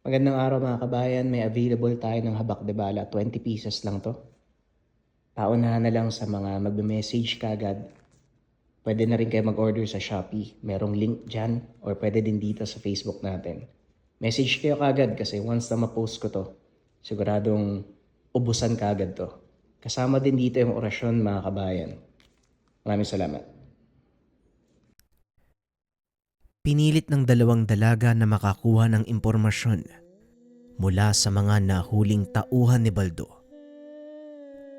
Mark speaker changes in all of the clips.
Speaker 1: Magandang araw mga kabayan, may available tayo ng habak de bala, 20 pieces lang to. Paunahan na lang sa mga magme-message kagad. Pwede na rin kayo mag-order sa Shopee. Merong link dyan or pwede din dito sa Facebook natin. Message kayo kagad kasi once na ma-post ko to, siguradong ubusan kagad to. Kasama din dito yung orasyon mga kabayan. Maraming salamat.
Speaker 2: Pinilit ng dalawang dalaga na makakuha ng impormasyon mula sa mga nahuling tauhan ni Baldo.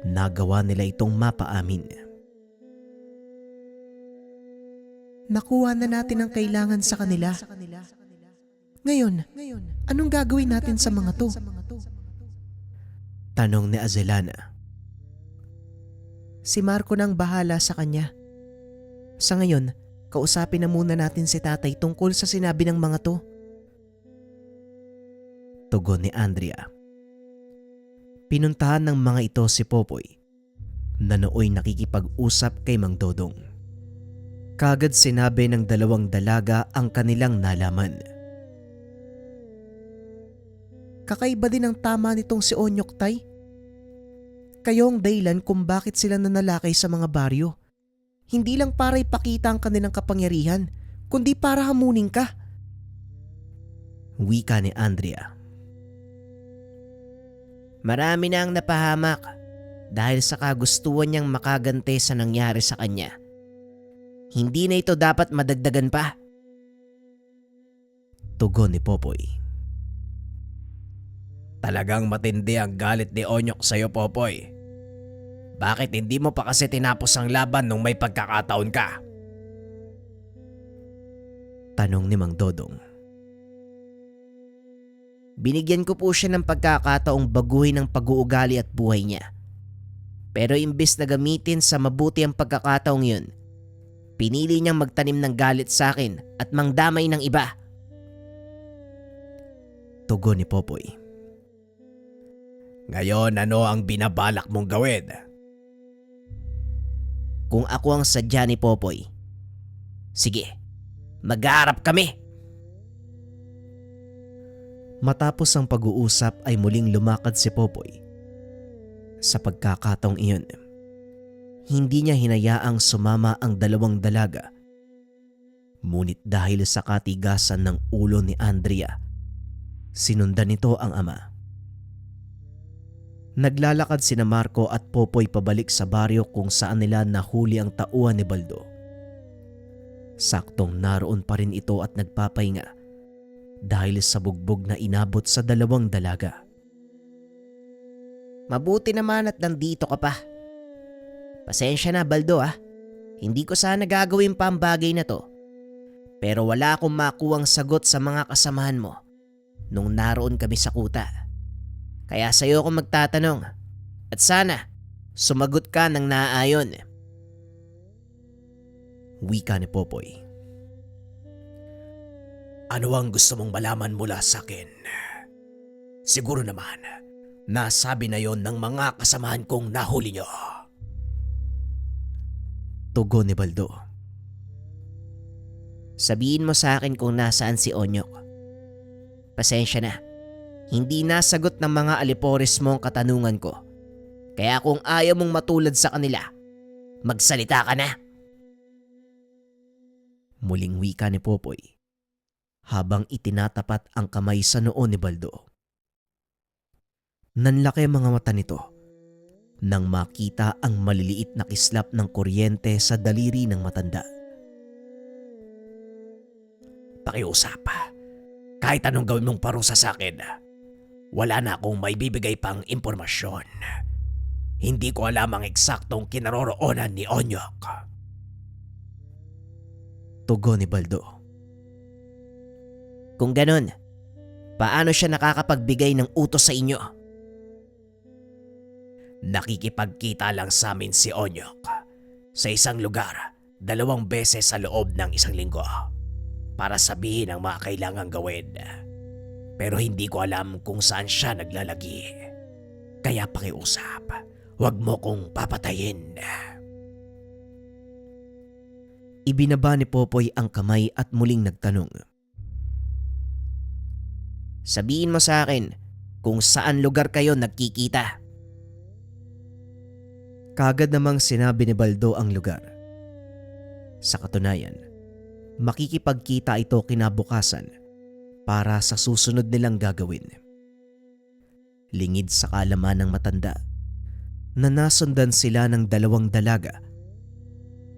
Speaker 2: Nagawa nila itong mapaamin.
Speaker 3: Nakuha na natin ang kailangan sa kanila. Ngayon, anong gagawin natin sa mga to?
Speaker 2: Tanong ni Azelana.
Speaker 3: Si Marco nang bahala sa kanya. Sa ngayon, kausapin na muna natin si tatay tungkol sa sinabi ng mga to.
Speaker 2: Tugon ni Andrea. Pinuntahan ng mga ito si Popoy na nooy nakikipag-usap kay Mang Dodong. Kagad sinabi ng dalawang dalaga ang kanilang nalaman.
Speaker 3: Kakaiba din ang tama nitong si Onyok, tay. Kayo ang dahilan kung bakit sila nanalakay sa mga baryo. Hindi lang para ipakita ang kanilang kapangyarihan, kundi para hamunin ka.
Speaker 2: Wika ni Andrea. Marami na ang napahamak dahil sa kagustuhan niyang makagante sa nangyari sa kanya. Hindi na ito dapat madagdagan pa. Tugon ni Popoy. Talagang matindi ang galit ni Onyok sa'yo, Popoy. Bakit hindi mo pa kasi tinapos ang laban nung may pagkakataon ka? Tanong ni Mang Dodong. Binigyan ko po siya ng pagkakataong baguhin ang pag-uugali at buhay niya. Pero imbes na gamitin sa mabuti ang pagkakataong yun, pinili niyang magtanim ng galit sa akin at mangdamay ng iba. Tugon ni Popoy. Ngayon, ano ang binabalak mong gawin? Kung ako ang sadya ni Popoy, sige, mag-aarap kami. Matapos ang pag-uusap ay muling lumakad si Popoy. Sa pagkakataong iyon, hindi niya hinayaang sumama ang dalawang dalaga. Ngunit dahil sa katigasan ng ulo ni Andrea, sinundan nito ang ama. Naglalakad sina Marco at Popoy pabalik sa baryo kung saan nila nahuli ang tauhan ni Baldo. Saktong naroon pa rin ito at nagpapahinga dahil sa bugbog na inabot sa dalawang dalaga. Mabuti naman at nandito ka pa. Pasensya na, Baldo, ah. Hindi ko sana gagawin pa ang bagay na to. Pero wala akong makuwang sagot sa mga kasamahan mo nung naroon kami sa kuta. Kaya sa'yo ako magtatanong at sana sumagot ka ng naaayon. Wika ni Popoy. Ano ang gusto mong malaman mula sa akin? Siguro naman, nasabi na yon ng mga kasamahan kong nahuli nyo. Tugon ni Baldo. Sabihin mo sa akin kung nasaan si Onyok. Pasensya na. Hindi nasagot ng mga alipores mo ang katanungan ko. Kaya kung ayaw mong matulad sa kanila, magsalita ka na. Muling wika ni Popoy habang itinatapat ang kamay sa noo ni Baldo. Nanlaki ang mga mata nito nang makita ang maliliit na kislap ng kuryente sa daliri ng matanda. Pakiusap. Kahit anong gawin mong parusa sa akin, wala na akong maibibigay pang impormasyon. Hindi ko alam ang eksaktong kinaroroonan ni Onyok. Tugon ni Baldo. Kung ganun, paano siya nakakapagbigay ng utos sa inyo? Nakikipagkita lang sa amin si Onyok sa isang lugar 2 beses sa loob ng 1 linggo para sabihin ang mga kailangang gawin. Pero hindi ko alam kung saan siya naglalagi. Kaya pakiusap, huwag mo kong papatayin. Ibinaba ni Popoy ang kamay at muling nagtanong. Sabihin mo sa akin kung saan lugar kayo nagkikita.
Speaker 3: Kagad namang sinabi ni Baldo ang lugar. Sa katunayan, makikipagkita ito kinabukasan para sa susunod nilang gagawin. Lingid sa kaalaman ng matanda na nasundan sila ng 2 dalaga.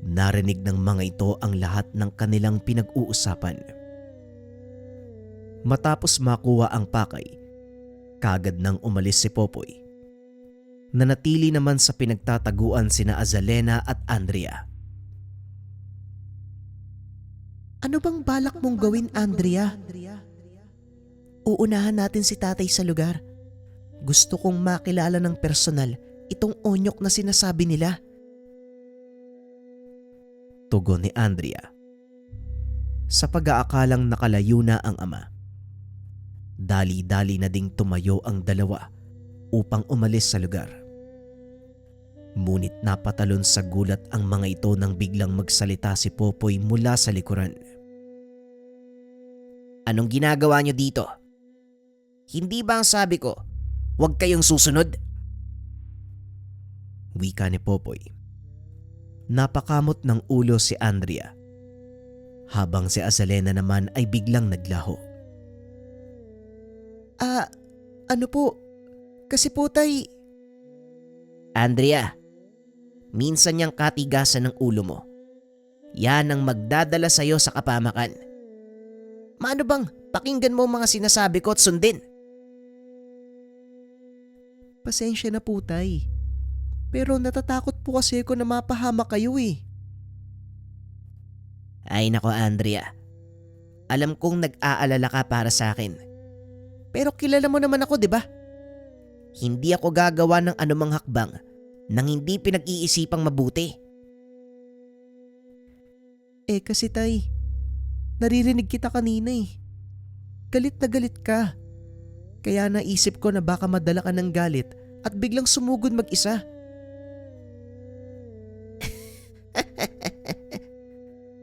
Speaker 3: Narinig ng mga ito ang lahat ng kanilang pinag-uusapan. Matapos makuha ang pakay, kagad nang umalis si Popoy. Nanatili naman sa pinagtataguan sina Azalena at Andrea. Ano bang balak mong gawin, Andrea? Uunahan natin si tatay sa lugar. Gusto kong makilala ng personal itong Onyok na sinasabi nila. Tugon ni Andrea. Sa pag-aakalang nakalayo na ang ama, dali-dali na ding tumayo ang dalawa upang umalis sa lugar. Ngunit napatalon sa gulat ang mga ito nang biglang magsalita si Popoy mula sa likuran.
Speaker 2: Anong ginagawa niyo dito? Hindi ba ang sabi ko, huwag kayong susunod?
Speaker 3: Wika ni Popoy. Napakamot ng ulo si Andrea, habang si Azalena naman ay biglang naglaho. Ano po? Kasi po tay...
Speaker 2: Andrea, minsan niyang katigasan ng ulo mo. Yan ang magdadala sa'yo sa kapamakan. Maano bang pakinggan mo mga sinasabi ko at sundin?
Speaker 3: Pasensya na po tay. Pero natatakot po kasi ako na mapahamak kayo eh.
Speaker 2: Ay nako Andrea, alam kong nag-aalala ka para sa akin. Pero kilala mo naman ako, di ba? Hindi ako gagawa ng anumang hakbang nang hindi pinag-iisipang mabuti.
Speaker 3: Eh kasi tay, naririnig kita kanina eh. Galit na galit ka. Kaya naisip ko na baka madala ka ng galit at biglang sumugod mag-isa.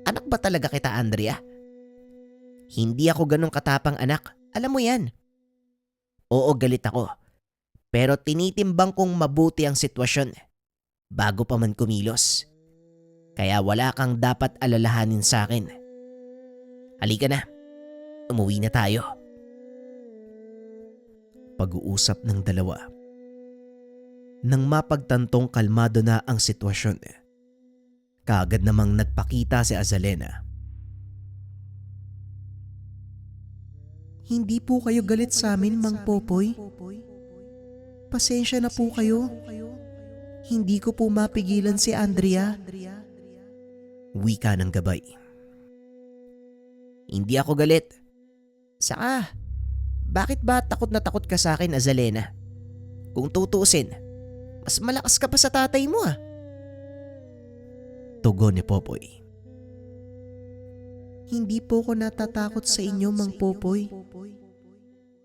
Speaker 2: Anak ba talaga kita, Andrea? Hindi ako ganong katapang anak. Alam mo yan. Oo, galit ako. Pero tinitimbang kong mabuti ang sitwasyon bago pa man kumilos. Kaya wala kang dapat alalahanin sa akin. Halika na. Umuwi na tayo.
Speaker 3: Pag-uusap ng dalawa. Nang mapagtantong kalmado na ang sitwasyon, kaagad namang nagpakita si Azalena. Hindi po kayo galit sa amin, Mang Popoy. Pasensya na po kayo. Hindi ko po mapigilan si Andrea. Wika ng gabay.
Speaker 2: Hindi ako galit. Saka, bakit ba takot na takot ka sa akin, Azalena? Kung tutuusin, mas malakas ka pa sa tatay mo ah.
Speaker 3: Tugon ni Popoy. Hindi po ko natatakot sa inyo, Mang Popoy.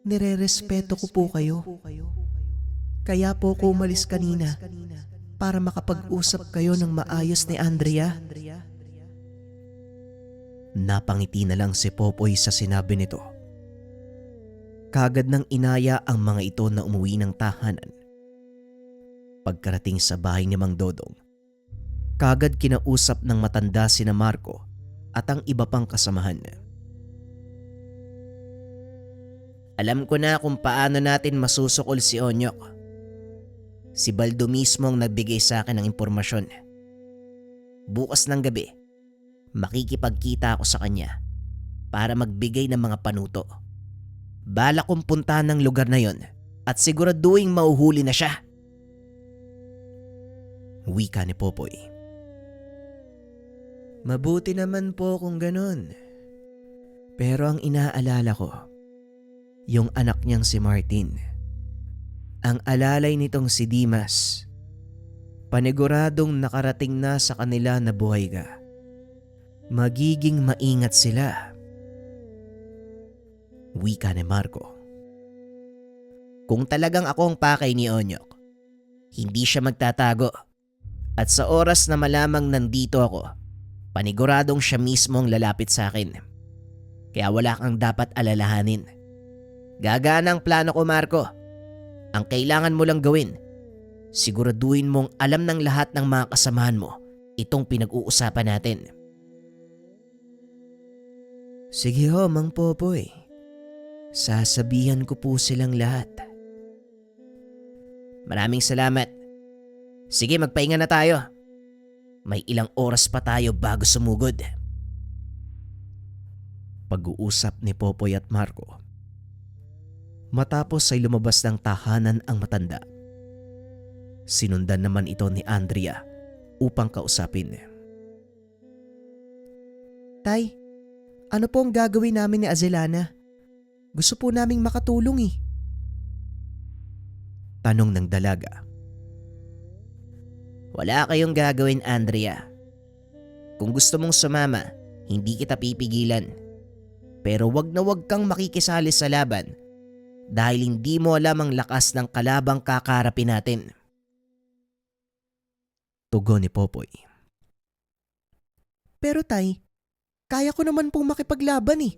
Speaker 3: Nire-respeto ko po kayo. Kaya po ko umalis kanina para makapag-usap kayo ng maayos ni Andrea. Napangiti na lang si Popoy sa sinabi nito. Kagad nang inaya ang mga ito na umuwi ng tahanan. Pagkarating sa bahay ni Mang Dodong, kagad kinausap ng matanda sina Marco at ang iba pang kasamahan.
Speaker 2: Alam ko na kung paano natin masusukol si Onyok. Si Baldo mismo ang nagbigay sa akin ng impormasyon. Bukas ng gabi, makikipagkita ako sa kanya para magbigay ng mga panuto. Balak kong puntahan ng lugar na yon at siguraduhin mauhuli na siya.
Speaker 3: Wika ni Popoy. Mabuti naman po kung ganun. Pero ang inaalala ko, yung anak niyang si Martin. Ang alalay nitong si Dimas. Paniguradong nakarating na sa kanila na buhay ka. Magiging maingat sila. Wika ni Marco.
Speaker 2: Kung talagang ako ang pakay ni Onyok, hindi siya magtatago. At sa oras na malamang nandito ako, paniguradong siya mismo ang lalapit sa akin. Kaya wala kang dapat alalahanin. Gagana ang plano ko, Marco. Ang kailangan mo lang gawin, siguraduhin mong alam ng lahat ng mga kasamahan mo itong pinag-uusapan natin.
Speaker 3: Sige ho, Mang Popoy. Sasabihan ko po silang lahat.
Speaker 2: Maraming salamat. Sige, magpahinga na tayo. May ilang oras pa tayo bago sumugod.
Speaker 3: Pag-uusap ni Popoy at Marco. Matapos ay lumabas ng tahanan ang matanda. Sinundan naman ito ni Andrea upang kausapin. Tay, ano po ang gagawin namin ni Azelana? Gusto po naming makatulong eh. Tanong ng dalaga.
Speaker 2: Wala kayong gagawin, Andrea. Kung gusto mong sumama, hindi kita pipigilan. Pero wag na wag kang makikisali sa laban dahil hindi mo alam ang lakas ng kalabang kakarapin natin.
Speaker 3: Tugon ni Popoy. Pero tay, kaya ko naman pong makipaglaban eh.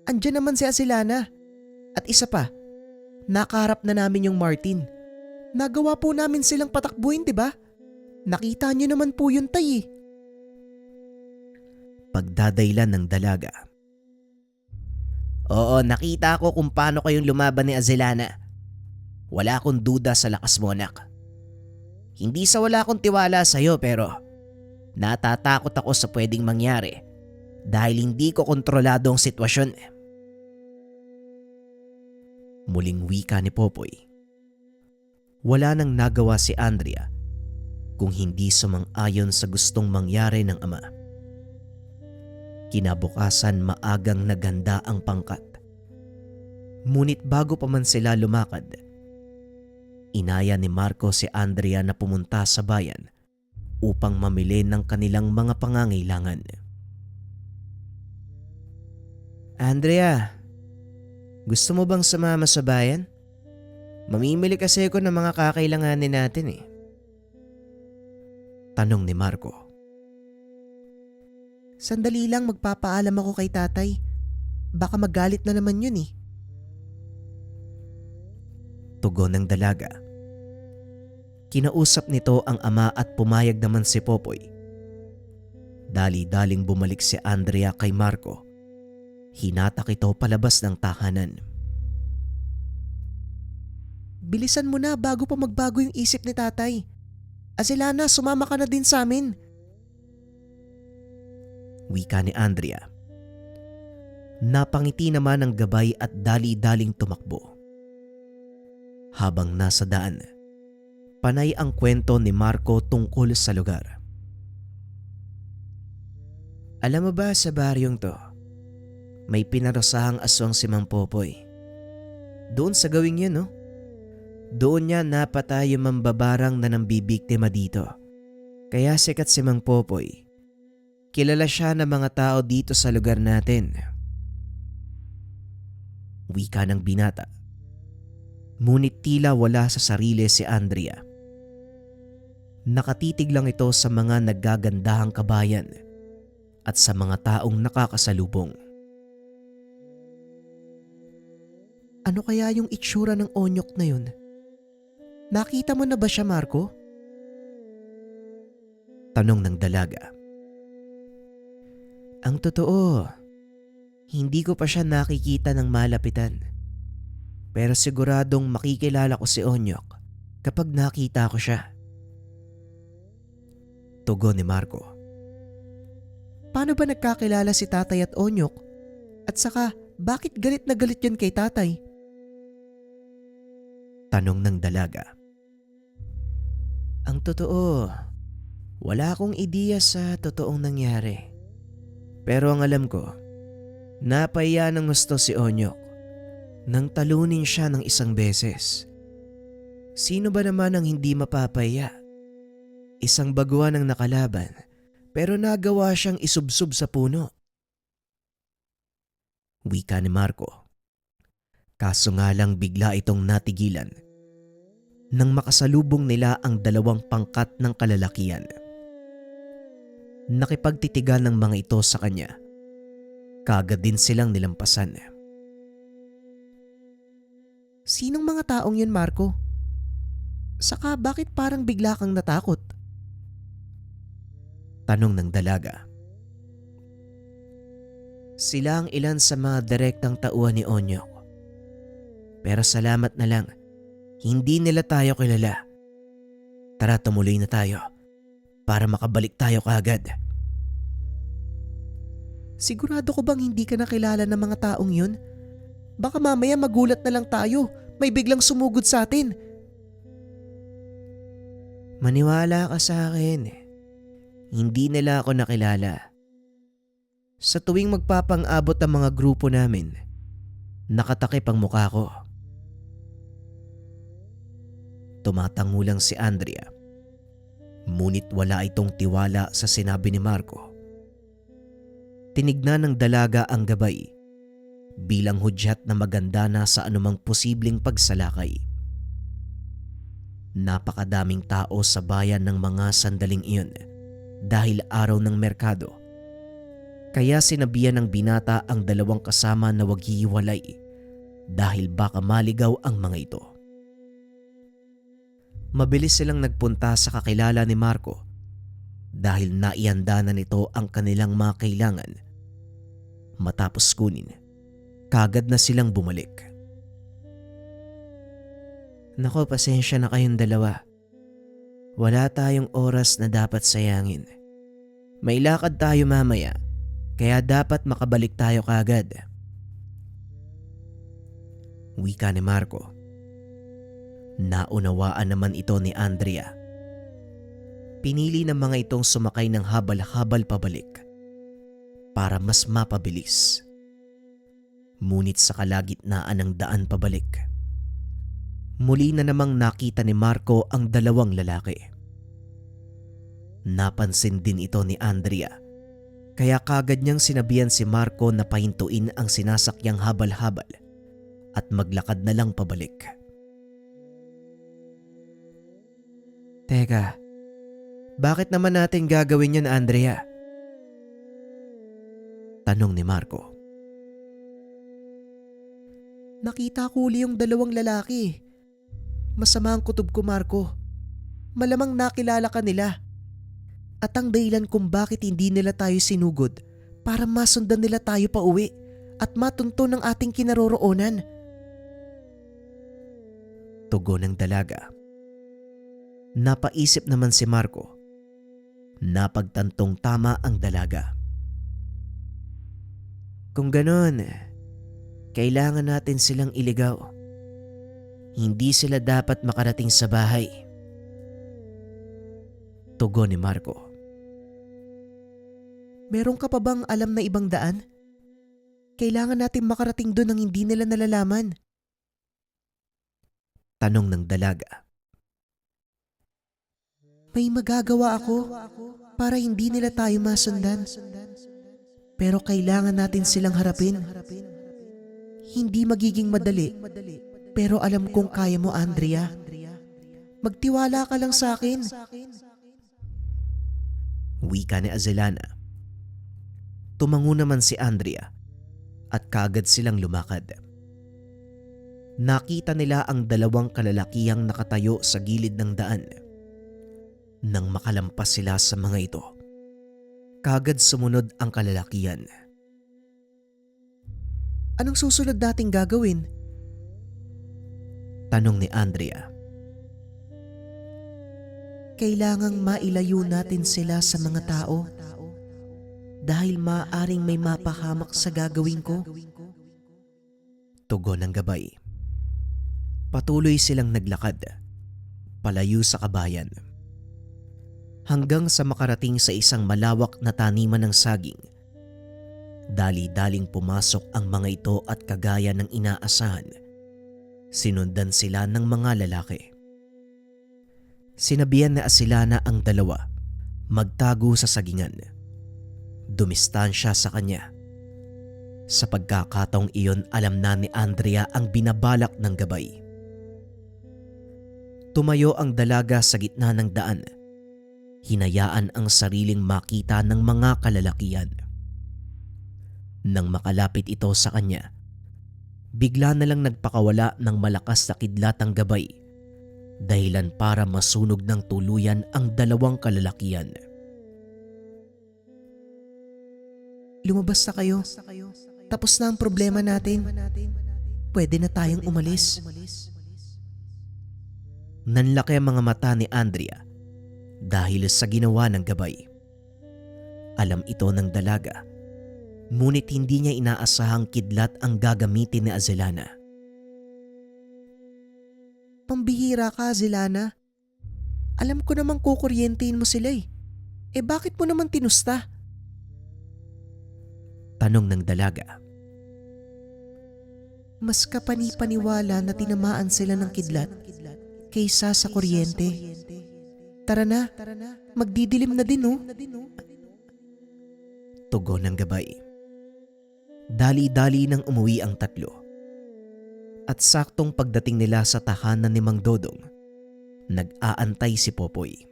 Speaker 3: Andiyan naman si Azelana. At isa pa, nakaharap na namin yung Martin. Nagawa po namin silang patakbuhin, di ba? Nakita niyo naman po yun, tay eh. Pagdadaylan ng dalaga.
Speaker 2: Oo, nakita ko kung paano kayong lumaban ni Azelana. Wala akong duda sa lakas mo, anak. Hindi sa wala akong tiwala sa'yo pero natatakot ako sa pwedeng mangyari dahil hindi ko kontrolado ang sitwasyon.
Speaker 3: Muling wika ni Popoy. Wala nang nagawa si Andrea kung hindi sumang-ayon sa gustong mangyari ng ama. Kinabukasan maagang naganda ang pangkat. Ngunit bago pa man sila lumakad, inaya ni Marco si Andrea na pumunta sa bayan upang mamili ng kanilang mga pangangailangan. Andrea, gusto mo bang sumama sa bayan? Mamimili kasi ako ng mga kakailanganin natin eh. Tanong ni Marco. Sandali lang, magpapaalam ako kay tatay. Baka magalit na naman yun eh. Tugon ng dalaga. Kinausap nito ang ama at pumayag naman si Popoy. Dali-daling bumalik si Andrea kay Marco. Hinatak ito palabas ng tahanan. Bilisan mo na bago pa magbago yung isip ni tatay. Azelana, sumama ka na din sa amin. Wika ni Andrea. Napangiti naman ang gabay at dali-daling tumakbo. Habang nasa daan, panay ang kwento ni Marco tungkol sa lugar. Alam mo ba sa baryong to, may pinarosahang aswang si Mang Popoy. Doon sa gawing yun, no? Doon niya napatay yung mambabarang na nambibiktima dito. Kaya sikat si Mang Popoy. Kilala siya ng mga tao dito sa lugar natin. Wika ng binata. Ngunit tila wala sa sarili si Andrea. Nakatitig lang ito sa mga naggagandahang kabayan at sa mga taong nakakasalubong. Ano kaya yung itsura ng onyok na yun? Nakita mo na ba siya, Marco? Tanong ng dalaga. Ang totoo, hindi ko pa siya nakikita ng malapitan. Pero siguradong makikilala ko si Onyok kapag nakita ko siya. Tugon ni Marco. Paano ba nagkakilala si tatay at Onyok? At saka, bakit galit na galit yun kay tatay? Tanong ng dalaga. Ang totoo, wala akong ideya sa totoong nangyari. Pero ang alam ko, napahiya ng gusto si Onyok nang talunin siya ng isang beses. Sino ba naman ang hindi mapapahiya? Isang baguhan ang nakalaban pero nagawa siyang isubsob sa puno. Wika ni Marco. Kaso nga lang bigla itong natigilan nang makasalubong nila ang dalawang pangkat ng kalalakian. Nakipagtitigan ng mga ito sa kanya. Kaagad din silang nilampasan. Sinong mga taong yun, Marco? Saka bakit parang bigla kang natakot?
Speaker 2: Tanong ng dalaga. Sila ang ilan sa mga direktang tauhan ni Onyok. Pero salamat na lang, hindi nila tayo kilala. Tara, tumuloy na tayo para makabalik tayo kaagad.
Speaker 3: Sigurado ko bang hindi ka nakilala ng mga taong yun? Baka mamaya magulat na lang tayo, may biglang sumugod sa atin.
Speaker 2: Maniwala ka sa akin. Hindi nila ako nakilala. Sa tuwing magpapang-abot ang mga grupo namin, nakatakip ang mukha ko. Tumatango lang si Andrea. Ngunit wala itong tiwala sa sinabi ni Marco. Tinignan ng dalaga ang gabay bilang hudyat na maganda na sa anumang posibleng pagsalakay. Napakadaming tao sa bayan ng mga sandaling iyon dahil araw ng merkado. Kaya sinabihan ng binata ang dalawang kasama na huwag hihiwalay dahil baka maligaw ang mga ito. Mabilis silang nagpunta sa kakilala ni Marco dahil naihanda na nito ang kanilang mga kailangan. Matapos kunin, kagad na silang bumalik. Nako, pasensya na kayong dalawa. Wala tayong oras na dapat sayangin. May lakad tayo mamaya, kaya dapat makabalik tayo kagad. Wika ni Marco. Naunawaan naman ito ni Andrea. Pinili ng mga itong sumakay ng habal-habal pabalik para mas mapabilis. Ngunit sa kalagitnaan ng daan pabalik, muli na namang nakita ni Marco ang dalawang lalaki. Napansin din ito ni Andrea, kaya kagad niyang sinabihan si Marco na pahintuin ang sinasakyang habal-habal at maglakad na lang pabalik. Teka, bakit naman natin gagawin yun, Andrea? Tanong ni Marco.
Speaker 3: Nakita ko uli yung dalawang lalaki. Masama ang kutob ko, Marco. Malamang nakilala ka nila. At ang dahilan kung bakit hindi nila tayo sinugod para masundan nila tayo pa uwi at matunto ng ating kinaroroonan.
Speaker 2: Tugon ng dalaga. Napaisip naman si Marco. Napagtantong tama ang dalaga. Kung ganon, kailangan natin silang iligaw. Hindi sila dapat makarating sa bahay. Tugon ni Marco.
Speaker 3: Meron ka pa bang alam na ibang daan? Kailangan natin makarating doon nang hindi nila nalalaman.
Speaker 2: Tanong ng dalaga.
Speaker 3: May magagawa ako para hindi nila tayo masundan. Pero kailangan natin silang harapin. Hindi magiging madali, pero alam kong kaya mo, Andrea. Magtiwala ka lang sa akin.
Speaker 2: Wika ni Azelana. Tumango naman si Andrea at kagad silang lumakad. Nakita nila ang dalawang kalalakihang nakatayo sa gilid ng daan. Nang makalampas sila sa mga ito, kagad sumunod ang kalalakihan.
Speaker 3: Anong susunod nating gagawin?
Speaker 2: Tanong ni Andrea.
Speaker 3: Kailangang mailayo natin sila sa mga tao dahil maaaring may mapahamak sa gagawin ko.
Speaker 2: Tugon ng gabay. Patuloy silang naglakad, palayo sa kabayan. Hanggang sa makarating sa isang malawak na taniman ng saging. Dali-daling pumasok ang mga ito at kagaya ng inaasahan, sinundan sila ng mga lalaki. Sinabihan na Asilana ang dalawa magtago sa sagingan. Dumistansya sa kanya. Sa pagkakataong iyon, alam na ni Andrea ang binabalak ng gabay. Tumayo ang dalaga sa gitna ng daan. Hinayaan ang sariling makita ng mga kalalakihan. Nang makalapit ito sa kanya, bigla na lang nagpakawala ng malakas na kidlatang gabay, dahilan para masunog ng tuluyan ang dalawang kalalakihan.
Speaker 3: Lumabas na kayo. Tapos na ang problema natin. Pwede na tayong umalis.
Speaker 2: Nanlaki ang mga mata ni Andrea dahil sa ginawa ng gabay. Alam ito ng dalaga, ngunit hindi niya inaasahang kidlat ang gagamitin ni Azelana.
Speaker 3: Pambihira ka, Zelana. Alam ko namang kukuryentein mo sila eh. Bakit mo naman tinusta?
Speaker 2: Tanong ng dalaga.
Speaker 3: Mas kapani-paniwala na tinamaan sila ng kidlat kaysa sa kuryente. Tara na, magdidilim na din oh.
Speaker 2: Tugon ng gabay. Dali-dali nang umuwi ang tatlo. At saktong pagdating nila sa tahanan ni Mang Dodong, nag-aantay si Popoy.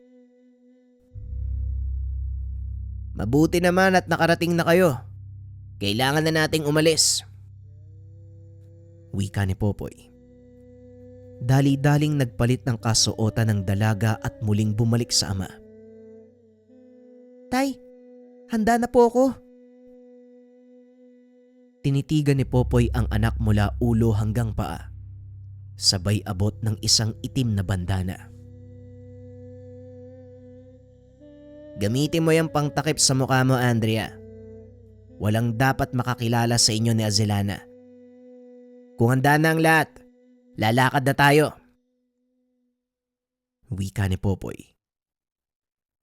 Speaker 2: Mabuti naman at nakarating na kayo. Kailangan na nating umalis. Wika ni Popoy. Dali-daling nagpalit ng kasuotan ng dalaga at muling bumalik sa ama.
Speaker 3: Tay, handa na po ako.
Speaker 2: Tinitigan ni Popoy ang anak mula ulo hanggang paa, sabay abot ng isang itim na bandana. Gamitin mo yung pangtakip sa mukha mo, Andrea. Walang dapat makakilala sa inyo ni Azelana. Kung handa na ang lahat, lalakad na tayo. Wika ni Popoy.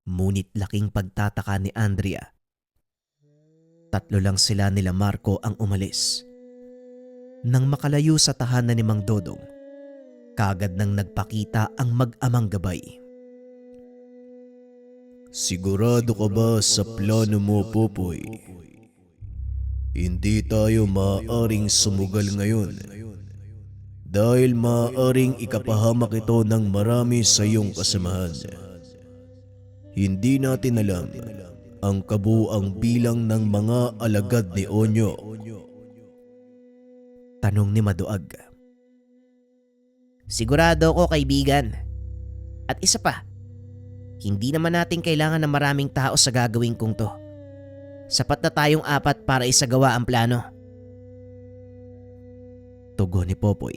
Speaker 2: Ngunit laking pagtataka ni Andrea. Tatlo lang sila nila Marco ang umalis. Nang makalayo sa tahanan ni Mang Dodong, kagad nang nagpakita ang mag-amang gabay.
Speaker 4: Sigurado ka ba sa plano mo, Popoy? Hindi tayo maaaring sumugal ngayon dahil maaaring ikapahamak ito ng marami sa iyong kasamahan. Hindi natin alam ang kabuuang bilang ng mga alagad ni Onyo.
Speaker 2: Tanong ni Maduag. Sigurado ko, kaibigan. At isa pa, hindi naman natin kailangan ng maraming tao sa gagawin kong to. Sapat na tayong 4 para isagawa ang plano. Tugon ni Popoy.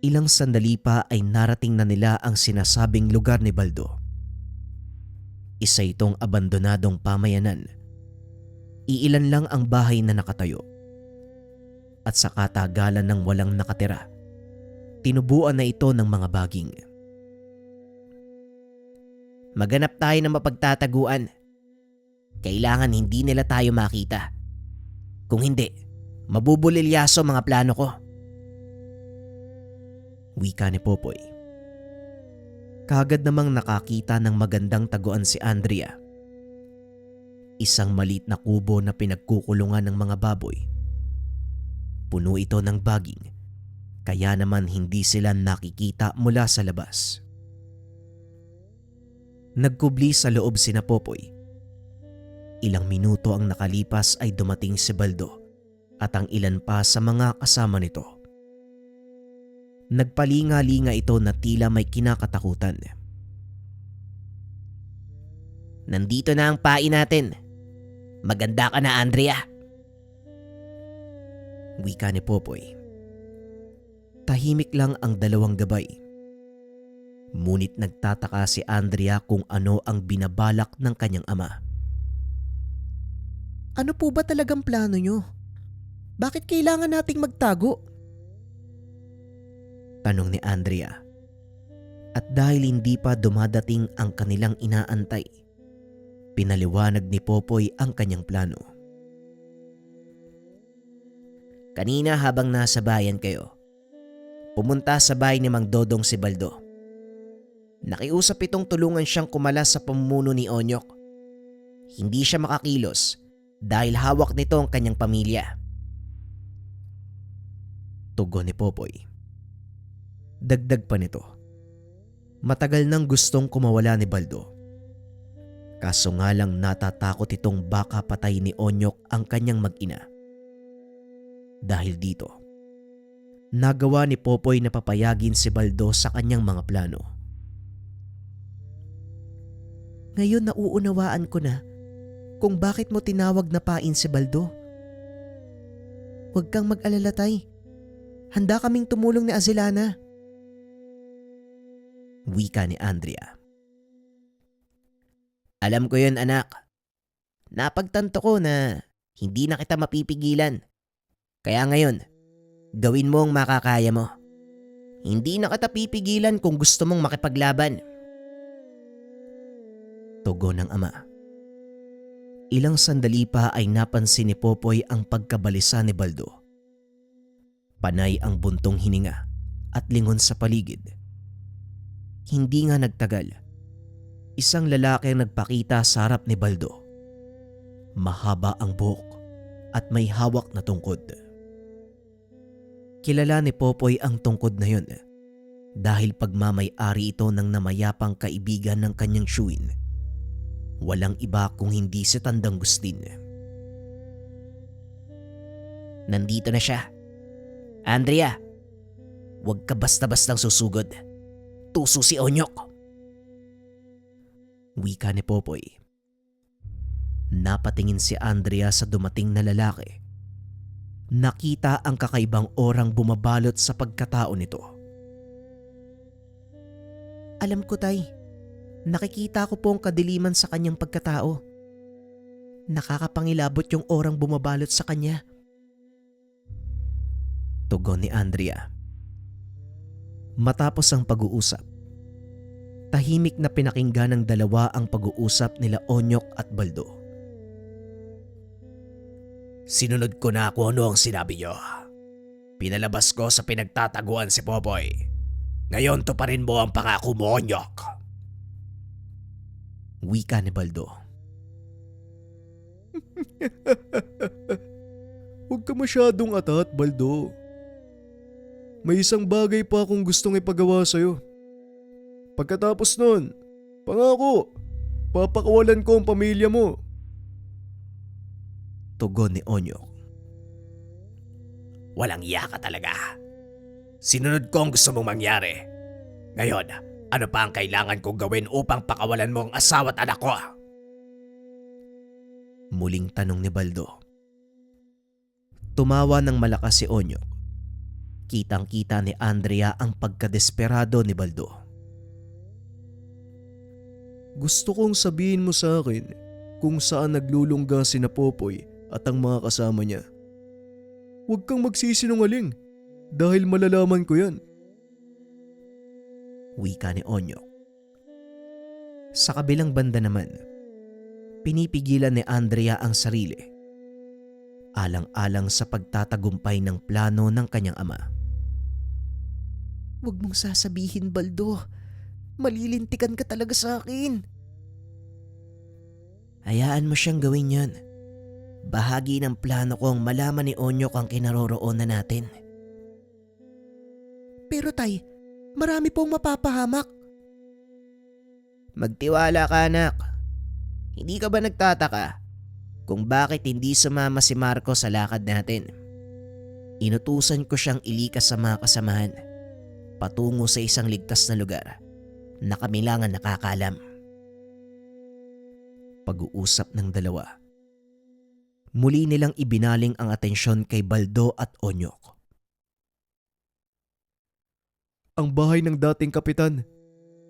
Speaker 2: Ilang sandali pa ay narating na nila ang sinasabing lugar ni Baldo. Isa itong abandonadong pamayanan. Iilan lang ang bahay na nakatayo. At sa katagalan ng walang nakatira, tinubuan na ito ng mga baging. Maganap tayo ng mapagtataguan. Kailangan hindi nila tayo makita. Kung hindi, mabubulilyaso mga plano ko. Wika ni Popoy. Kagad namang nakakita ng magandang taguan si Andrea. Isang maliit na kubo na pinagkukulungan ng mga baboy. Puno ito ng baging, kaya naman hindi sila nakikita mula sa labas. Nagkubli sa loob sina Popoy. Ilang minuto ang nakalipas ay dumating si Baldo at ang ilan pa sa mga kasama nito. Nagpalinga-linga ito na tila may kinakatakutan. Nandito na ang pain natin. Maganda ka na, Andrea. Wika ni Popoy. Tahimik lang ang dalawang gabay. Ngunit nagtataka si Andrea kung ano ang binabalak ng kanyang ama.
Speaker 3: Ano po ba talagang plano nyo? Bakit kailangan nating magtago?
Speaker 2: Tanong ni Andrea. At dahil hindi pa dumadating ang kanilang inaantay, pinaliwanag ni Popoy ang kanyang plano. Kanina habang nasa bayan kayo, pumunta sa bahay ni Mang Dodong si Baldo. Nakiusap itong tulungan siyang kumalas sa pamumuno ni Onyok. Hindi siya makakilos dahil hawak nito ang kanyang pamilya. Tugon ni Popoy. Dagdag pa nito, matagal nang gustong kumawala ni Baldo. Kaso nga lang natatakot itong baka patay ni Onyok ang kanyang mag-ina. Dahil dito, nagawa ni Popoy na papayagin si Baldo sa kanyang mga plano.
Speaker 3: Ngayon nauunawaan ko na kung bakit mo tinawag na pain si Baldo. Huwag kang mag-alala, Tay. Handa kaming tumulong ni Azilana.
Speaker 2: Wika ni Andrea. Alam ko yun, anak. Napagtanto ko na hindi na kita mapipigilan. Kaya ngayon, gawin mo ang makakaya mo. Hindi na kita pipigilan kung gusto mong makipaglaban. Tugon ng ama. Ilang sandali pa ay napansin ni Popoy ang pagkabalisa ni Baldo. Panay ang buntong hininga at lingon sa paligid. Hindi nga nagtagal. Isang lalaki ang nagpakita sa harap ni Baldo. Mahaba ang buhok at may hawak na tungkod. Kilala ni Popoy ang tungkod na yun dahil pagmamay-ari ito ng namayapang kaibigan ng kanyang syuin. Walang iba kung hindi si Tandang Gustin. Nandito na siya. Andrea, huwag ka basta-bastang susugod. Tuso si Onyok. Wika ni Popoy. Napatingin si Andrea sa dumating na lalaki. Nakita ang kakaibang orang bumabalot sa pagkatao nito.
Speaker 3: Alam ko, Tay. Nakikita ko po ang kadiliman sa kanyang pagkatao. Nakakapangilabot yung orang bumabalot sa kanya.
Speaker 2: Tugon ni Andrea. Matapos ang pag-uusap, tahimik na pinakinggan ng dalawa ang pag-uusap nila Onyok at Baldo. Sinunod ko na kung ano ang sinabi niyo. Pinalabas ko sa pinagtataguan si Popoy. Ngayon to pa rin mo ang pangako mo, Onyok. Wika ni Baldo.
Speaker 4: Huwag ka masyadong atat, Baldo. May isang bagay pa akong gustong ipagawa sa'yo. Pagkatapos nun, pangako, papakawalan ko ang pamilya mo.
Speaker 2: Tugon ni Onyok. Walang iya ka talaga. Sinunod ko ang gusto mong mangyari. Ngayon, ano pa ang kailangan kong gawin upang pakawalan mo ang asawa at anak ko? Muling tanong ni Baldo. Tumawa ng malakas si Onyok. Kitang-kita ni Andrea ang pagkadesperado ni Baldo.
Speaker 4: Gusto kong sabihin mo sa akin kung saan naglulungga si Popoy at ang mga kasama niya. Huwag kang magsisinungaling dahil malalaman ko yan.
Speaker 2: Wika ni Onyok. Sa kabilang banda naman, pinipigilan ni Andrea ang sarili. Alang-alang sa pagtatagumpay ng plano ng kanyang ama.
Speaker 3: Huwag mong sasabihin, Baldo. Malilintikan ka talaga sa akin.
Speaker 2: Hayaan mo siyang gawin yan. Bahagi ng plano ko ang malaman ni Onyok ang kinaroroonan natin.
Speaker 3: Pero Tay, marami pong mapapahamak.
Speaker 2: Magtiwala ka, anak. Hindi ka ba nagtataka kung bakit hindi sumama si Marco sa lakad natin? Inutusan ko siyang ilikas sa mga kasamahan patungo sa isang ligtas na lugar na kami lang ang nakakaalam. Pag-uusap ng dalawa. Muli nilang ibinaling ang atensyon kay Baldo at Onyok.
Speaker 4: Ang bahay ng dating kapitan.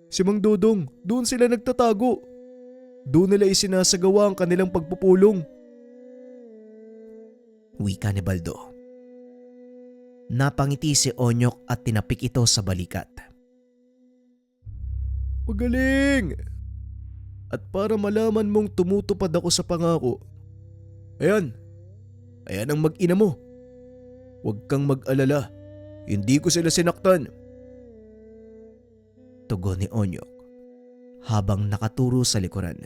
Speaker 4: Si Mang Dudong, doon sila nagtatago. Doon nila isinasagawa ang kanilang pagpupulong.
Speaker 2: Wika ni Baldo. Napangiti si Onyok at tinapik ito sa balikat.
Speaker 4: Magaling! At para malaman mong tumutupad ako sa pangako, ayan ang mag-ina mo. Huwag kang mag-alala, hindi ko sila sinaktan.
Speaker 2: Tugon ni Onyok habang nakaturo sa likuran.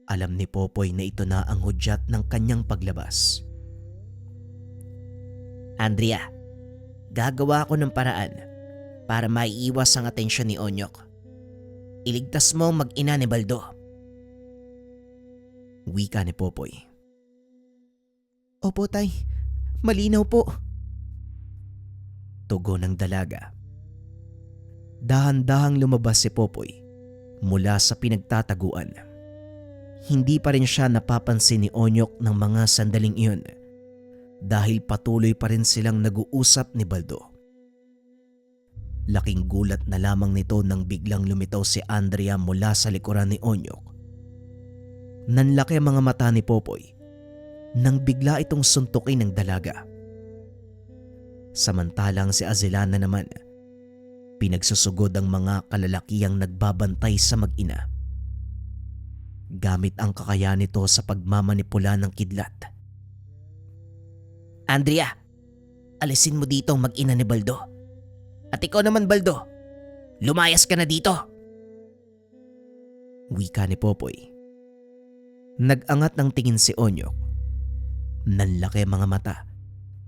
Speaker 2: Alam ni Popoy na ito na ang hudyat ng kanyang paglabas. Andrea, gagawa ko ng paraan para maiiwas ang atensyon ni Onyok. Iligtas mo ang mag-ina ni Baldo. Wika ni Popoy.
Speaker 3: Opo, Tay. Malinaw po.
Speaker 2: Tugon ng dalaga. Dahan-dahang lumabas si Popoy mula sa pinagtataguan. Hindi pa rin siya napapansin ni Onyok ng mga sandaling iyon dahil patuloy pa rin silang nag-uusap ni Baldo. Laking gulat na lamang nito nang biglang lumitaw si Andrea mula sa likuran ni Onyok. Nanlaki ang mga mata ni Popoy nang bigla itong suntukin ng dalaga. Samantalang si Azilana naman, pinagsusugod ang mga kalalakihang nagbabantay sa mag-ina. Gamit ang kakayahan nito sa pagmamanipula ng kidlat. Andrea, alisin mo dito ang mag-ina ni Baldo. At ikaw naman, Baldo, lumayas ka na dito. Wika ni Popoy. Nag-angat ng tingin si Onyok. Nanlaki ang mga mata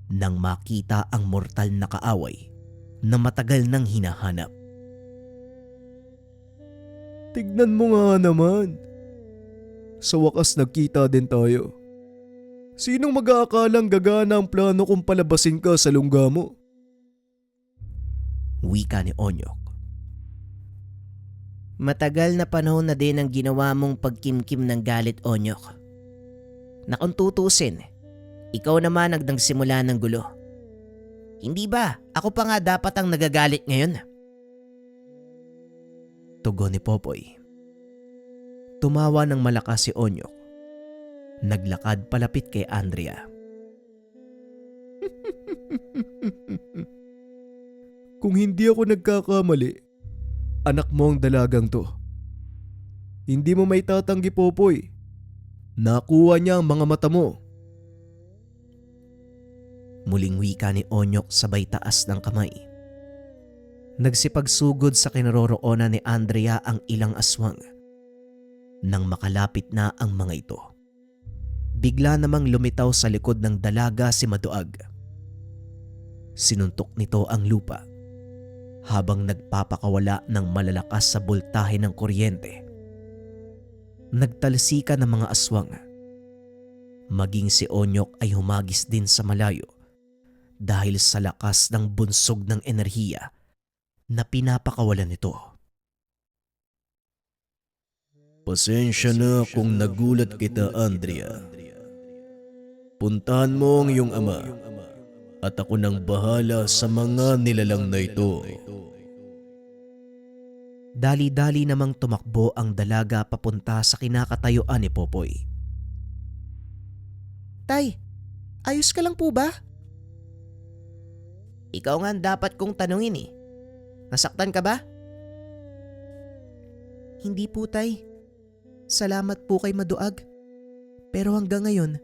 Speaker 2: nang makita ang mortal na kaaway na matagal nang hinahanap.
Speaker 4: Tignan mo nga naman. Sa wakas nagkita din tayo. Sinong mag-aakalang gagana ang plano kung palabasin ka sa lungga mo?
Speaker 2: Wika ni Onyok. Matagal na panahon na din ang ginawa mong pagkimkim ng galit, Onyok. Na kung tutusin, ikaw naman ang nagsimula ng gulo. Hindi ba? Ako pa nga dapat ang nagagalit ngayon. Tugon ni Popoy. Tumawa ng malakas si Onyok. Naglakad palapit kay Andrea.
Speaker 4: Kung hindi ako nagkakamali, anak mo ang dalagang to. Hindi mo may tatanggi, Popoy. Nakuha niya ang mga mata mo.
Speaker 2: Muling wika ni Onyok sabay taas ng kamay. Nagsipagsugod sa kinaroroonan ni Andrea ang ilang aswang. Nang makalapit na ang mga ito, bigla namang lumitaw sa likod ng dalaga si Maduag. Sinuntok nito ang lupa habang nagpapakawala ng malalakas sa boltahe ng kuryente. Nagtalsikan ng mga aswang. Maging si Onyok ay humagis din sa malayo dahil sa lakas ng bunsog ng enerhiya na pinapakawalan nito.
Speaker 4: Pasensya na kung nagulat kita, Andrea. Puntahan mo ang iyong ama at ako nang bahala sa mga nilalang na ito.
Speaker 2: Dali-dali namang tumakbo ang dalaga papunta sa kinakatayuan ni Popoy.
Speaker 3: Tay, ayos ka lang po ba?
Speaker 2: Ikaw nga ang dapat kong tanungin eh. Nasaktan ka ba?
Speaker 3: Hindi po, Tay. Salamat po kay Maduag. Pero hanggang ngayon,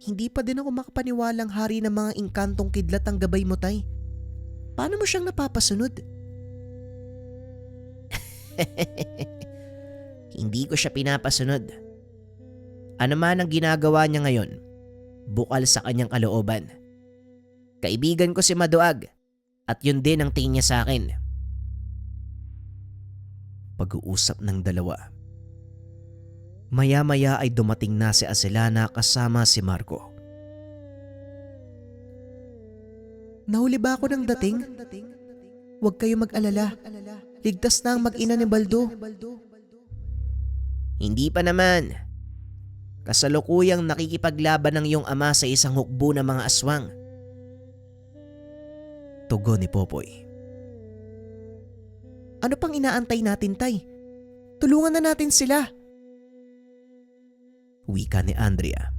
Speaker 3: hindi pa din ako makapaniwalang hari ng mga inkantong kidlat ang gabay mo, Tay. Paano mo siyang napapasunod?
Speaker 2: Hindi ko siya pinapasunod. Ano man ang ginagawa niya ngayon, bukal sa kanyang kalooban. Kaibigan ko si Maduag at yun din ang tingin niya sa akin. Pag-uusap ng dalawa. Maya-maya ay dumating na si Azilana kasama si Marco.
Speaker 3: Nahuli ba ako ng dating? Huwag kayo mag-alala. Ligtas na ang mag-ina ni Baldo.
Speaker 2: Hindi pa naman. Kasalukuyang nakikipaglaban ng iyong ama sa isang hukbo ng mga aswang. Tugon ni Popoy.
Speaker 3: Ano pang inaantay natin, Tay? Tulungan na natin sila.
Speaker 2: Wika ni Andrea.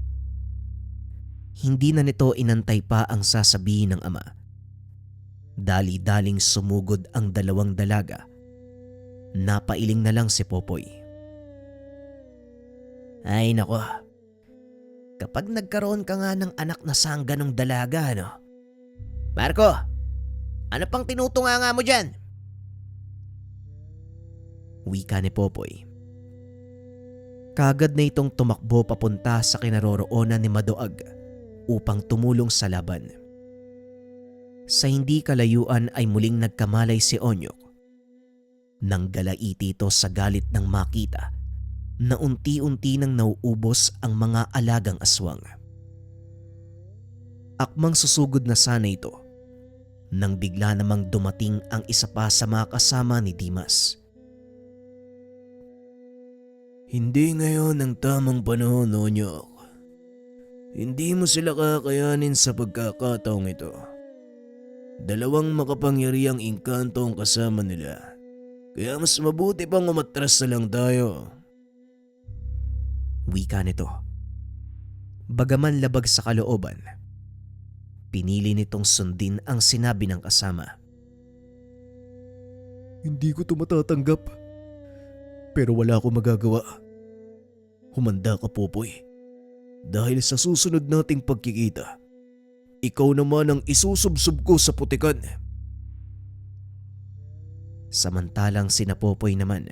Speaker 2: Hindi na nito inantay pa ang sasabihin ng ama. Dali-daling sumugod ang dalawang dalaga. Napailing na lang si Popoy. Ay nako, kapag nagkaroon ka nga ng anak na sangga ng dalaga, ano? Marco, ano pang tinutunganga mo dyan? Wika ni Popoy. Kagad na itong tumakbo papunta sa kinaroroonan ni Maduag upang tumulong sa laban. Sa hindi kalayuan ay muling nagkamalay si Onyok. Nang galaiti ito sa galit ng makita na unti-unti nang nauubos ang mga alagang aswang. Akmang susugod na sana ito nang bigla namang dumating ang isa pa sa mga kasama ni Dimas.
Speaker 4: Hindi ngayon ang tamang panahon, Onyok. Hindi mo sila kakayanin sa pagkakataong ito. Dalawang makapangyarihang engkanto ang kasama nila. Kaya mas mabuti pang umatras na lang tayo.
Speaker 2: Wika nito. Bagaman labag sa kalooban, pinili nitong sundin ang sinabi ng kasama.
Speaker 4: Hindi ko ito matatanggap. Pero wala akong magagawa. Humanda ka, Popoy. Dahil sa susunod nating pagkikita, ikaw naman ang isusubsob ko sa putikan.
Speaker 2: Samantalang sina Popoy naman,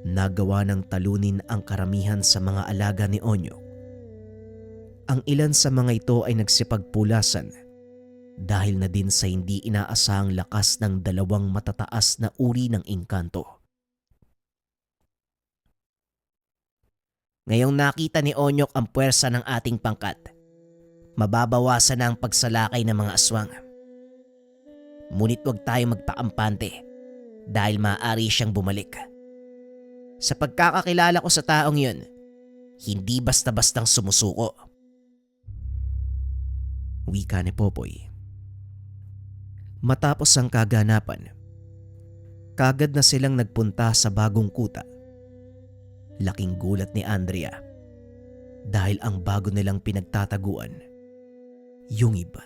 Speaker 2: nagawa ng talunin ang karamihan sa mga alaga ni Onyok. Ang ilan sa mga ito ay nagsipagpulasan dahil na din sa hindi inaasahang lakas ng dalawang matataas na uri ng engkanto. Ngayong nakita ni Onyok ang puwersa ng ating pangkat, mababawasan na ang pagsalakay ng mga aswang. Ngunit huwag tayo magpakampante dahil maaari siyang bumalik. Sa pagkakakilala ko sa taong yun, hindi basta-bastang sumusuko. Wika ni Popoy. Matapos ang kaganapan, kagad na silang nagpunta sa bagong kuta. Laking gulat ni Andrea dahil ang bago nilang pinagtataguan, yungib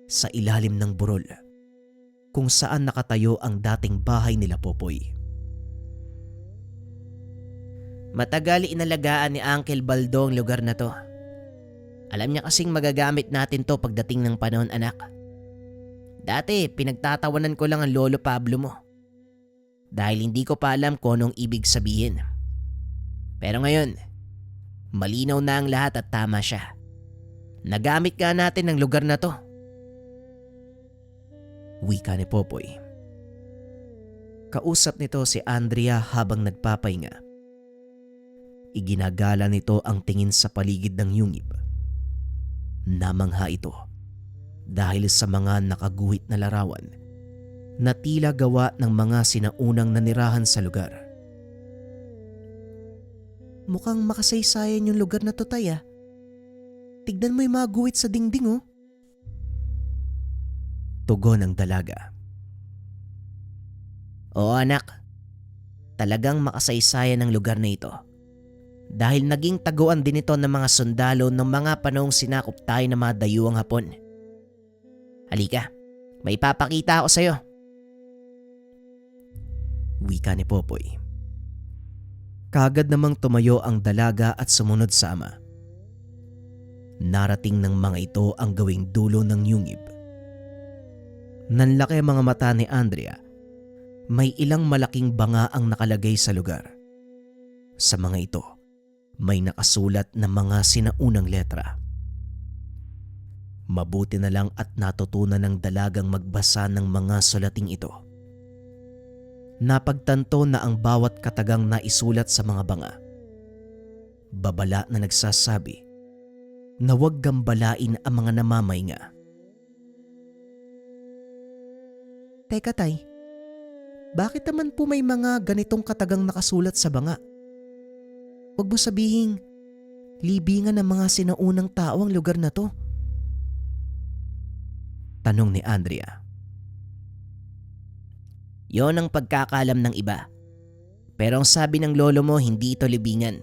Speaker 2: sa ilalim ng burol kung saan nakatayo ang dating bahay nila Popoy. Matagal inalagaan ni Uncle Baldo ang lugar na to. Alam niya kasing magagamit natin to pagdating ng panahon, anak. Dati pinagtatawanan ko lang ang lolo Pablo mo dahil hindi ko pa alam kung anong ibig sabihin. Pero ngayon, malinaw na ang lahat at tama siya. Nagamit nga natin ang lugar na to. Wika ni Popoy. Kausap nito si Andrea habang nagpapahinga. Iginagala nito ang tingin sa paligid ng yungib. Namangha ito dahil sa mga nakaguhit na larawan na tila gawa ng mga sinaunang nanirahan sa lugar.
Speaker 3: Mukhang makasaysayan yung lugar na to, Tay, ah. Tignan mo yung mga guhit sa dingding, oh.
Speaker 2: Tugon ng dalaga. Oo, anak. Talagang makasaysayan ang lugar na ito. Dahil naging taguan din ito ng mga sundalo ng mga panahong sinakop tayo ng mga dayuhang Hapon. Halika, may papakita ako sa'yo. Wika ni Popoy. Kagad namang tumayo ang dalaga at sumunod sa ama. Narating ng mga ito ang gawing dulo ng yungib. Nanlaki ang mga mata ni Andrea. May ilang malaking banga ang nakalagay sa lugar. Sa mga ito, may nakasulat na mga sinaunang letra. Mabuti na lang at natutunan ng dalagang magbasa ng mga sulating ito. Napagtanto na ang bawat katagang naisulat sa mga banga, babala na nagsasabi na huwag gambalain ang mga namamahinga.
Speaker 3: Teka, Tay. Bakit naman po may mga ganitong katagang nakasulat sa banga? Huwag mo sabihing libingan ng mga sinaunang tao ang lugar na to.
Speaker 2: Tanong ni Andrea. Yon ang pagkakalam ng iba. Pero ang sabi ng lolo mo, hindi ito libingan.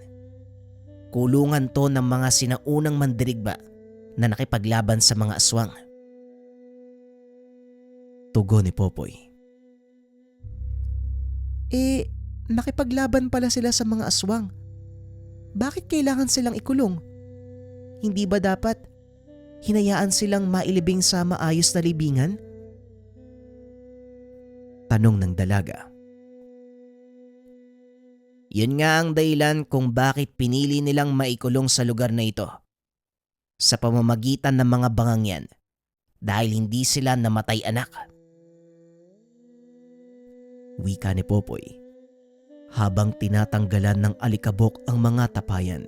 Speaker 2: Kulungan to ng mga sinaunang mandirigba na nakipaglaban sa mga aswang. Tugon ni Popoy.
Speaker 3: Nakipaglaban pala sila sa mga aswang. Bakit kailangan silang ikulong? Hindi ba dapat hinayaan silang mailibing sa maayos na libingan?
Speaker 2: Tanong ng dalaga. Yun nga ang dahilan kung bakit pinili nilang maikulong sa lugar na ito. Sa pamamagitan ng mga bangang yan. Dahil hindi sila namatay, anak. Wika ni Popoy habang tinatanggalan ng alikabok ang mga tapayan.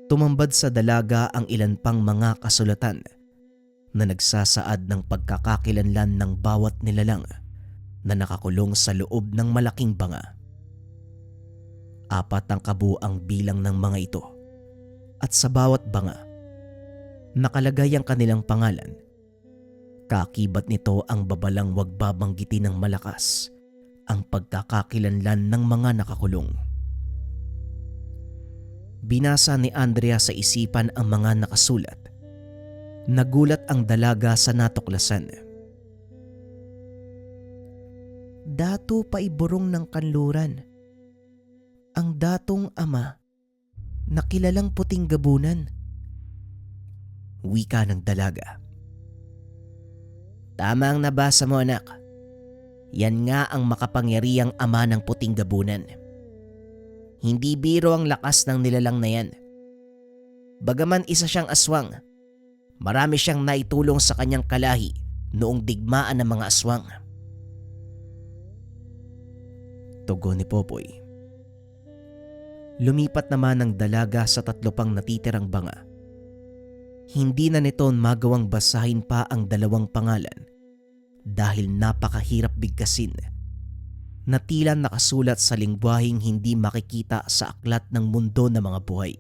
Speaker 2: Tumambad sa dalaga ang ilan pang mga kasulatan na nagsasaad ng pagkakakilanlan ng bawat nilalang na nakakulong sa loob ng malaking banga. 4 ang kabuang bilang ng mga ito at sa bawat banga nakalagay ang kanilang pangalan. Kakibat nito ang babalang wag babanggitin ng malakas ang pagkakakilanlan ng mga nakakulong. Binasa ni Andrea sa isipan ang mga nakasulat. Nagulat ang dalaga sa natuklasan.
Speaker 3: Dato paiburong ng kanluran. Ang datong ama na kilalang puting gabunan.
Speaker 2: Wika ng dalaga. Tama ang nabasa mo, anak. Yan nga ang makapangyarihang ama ng puting gabunan. Hindi biro ang lakas ng nilalang na yan. Bagaman isa siyang aswang, marami siyang naitulong sa kanyang kalahi noong digmaan ng mga aswang. Tugon ni Popoy. Lumipat naman ang dalaga sa 3 pang natitirang banga. Hindi na nito magawang basahin pa ang 2 pangalan dahil napakahirap bigkasin na tila nakasulat sa lingwaheng hindi makikita sa aklat ng mundo ng mga buhay.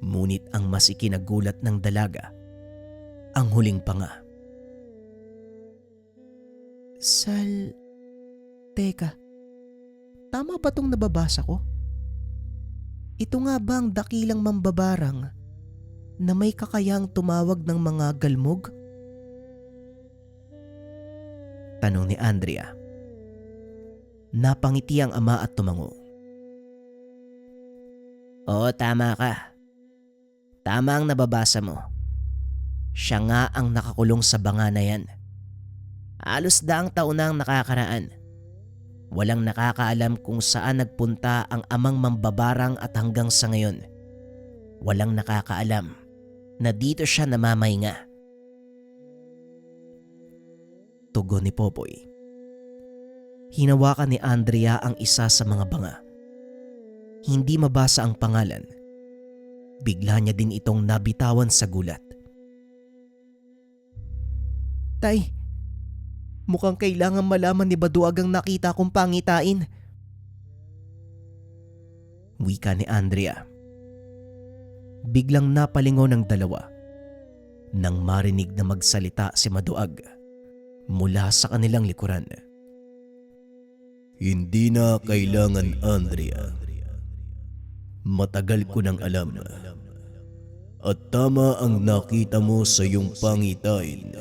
Speaker 2: Ngunit ang mas ikinagulat ng dalaga, ang huling panga.
Speaker 3: Teka, tama ba tong nababasa ko? Ito nga ba ang dakilang mambabarang na may kakayahang tumawag ng mga galmog?
Speaker 2: Tanong ni Andrea. Napangiti ang ama at tumango. Oo, tama ka. Tama ang nababasa mo. Siya nga ang nakakulong sa banga na yan. Halos 10 taon na ang nakakaraan. Walang nakakaalam kung saan nagpunta ang amang mambabarang at hanggang sa ngayon, walang nakakaalam na dito siya namamahinga. Tugon ni Popoy. Hinawakan ni Andrea ang isa sa mga banga. Hindi mabasa ang pangalan. Bigla niya din itong nabitawan sa gulat.
Speaker 3: Tay, mukhang kailangan malaman ni Baduag ang nakita kong pangitain.
Speaker 2: Wika ni Andrea. Biglang napalingon ang dalawa nang marinig na magsalita si Maduag mula sa kanilang likuran.
Speaker 4: Hindi na kailangan, Andrea. Matagal ko nang alam. At tama ang nakita mo sa iyong pangitain.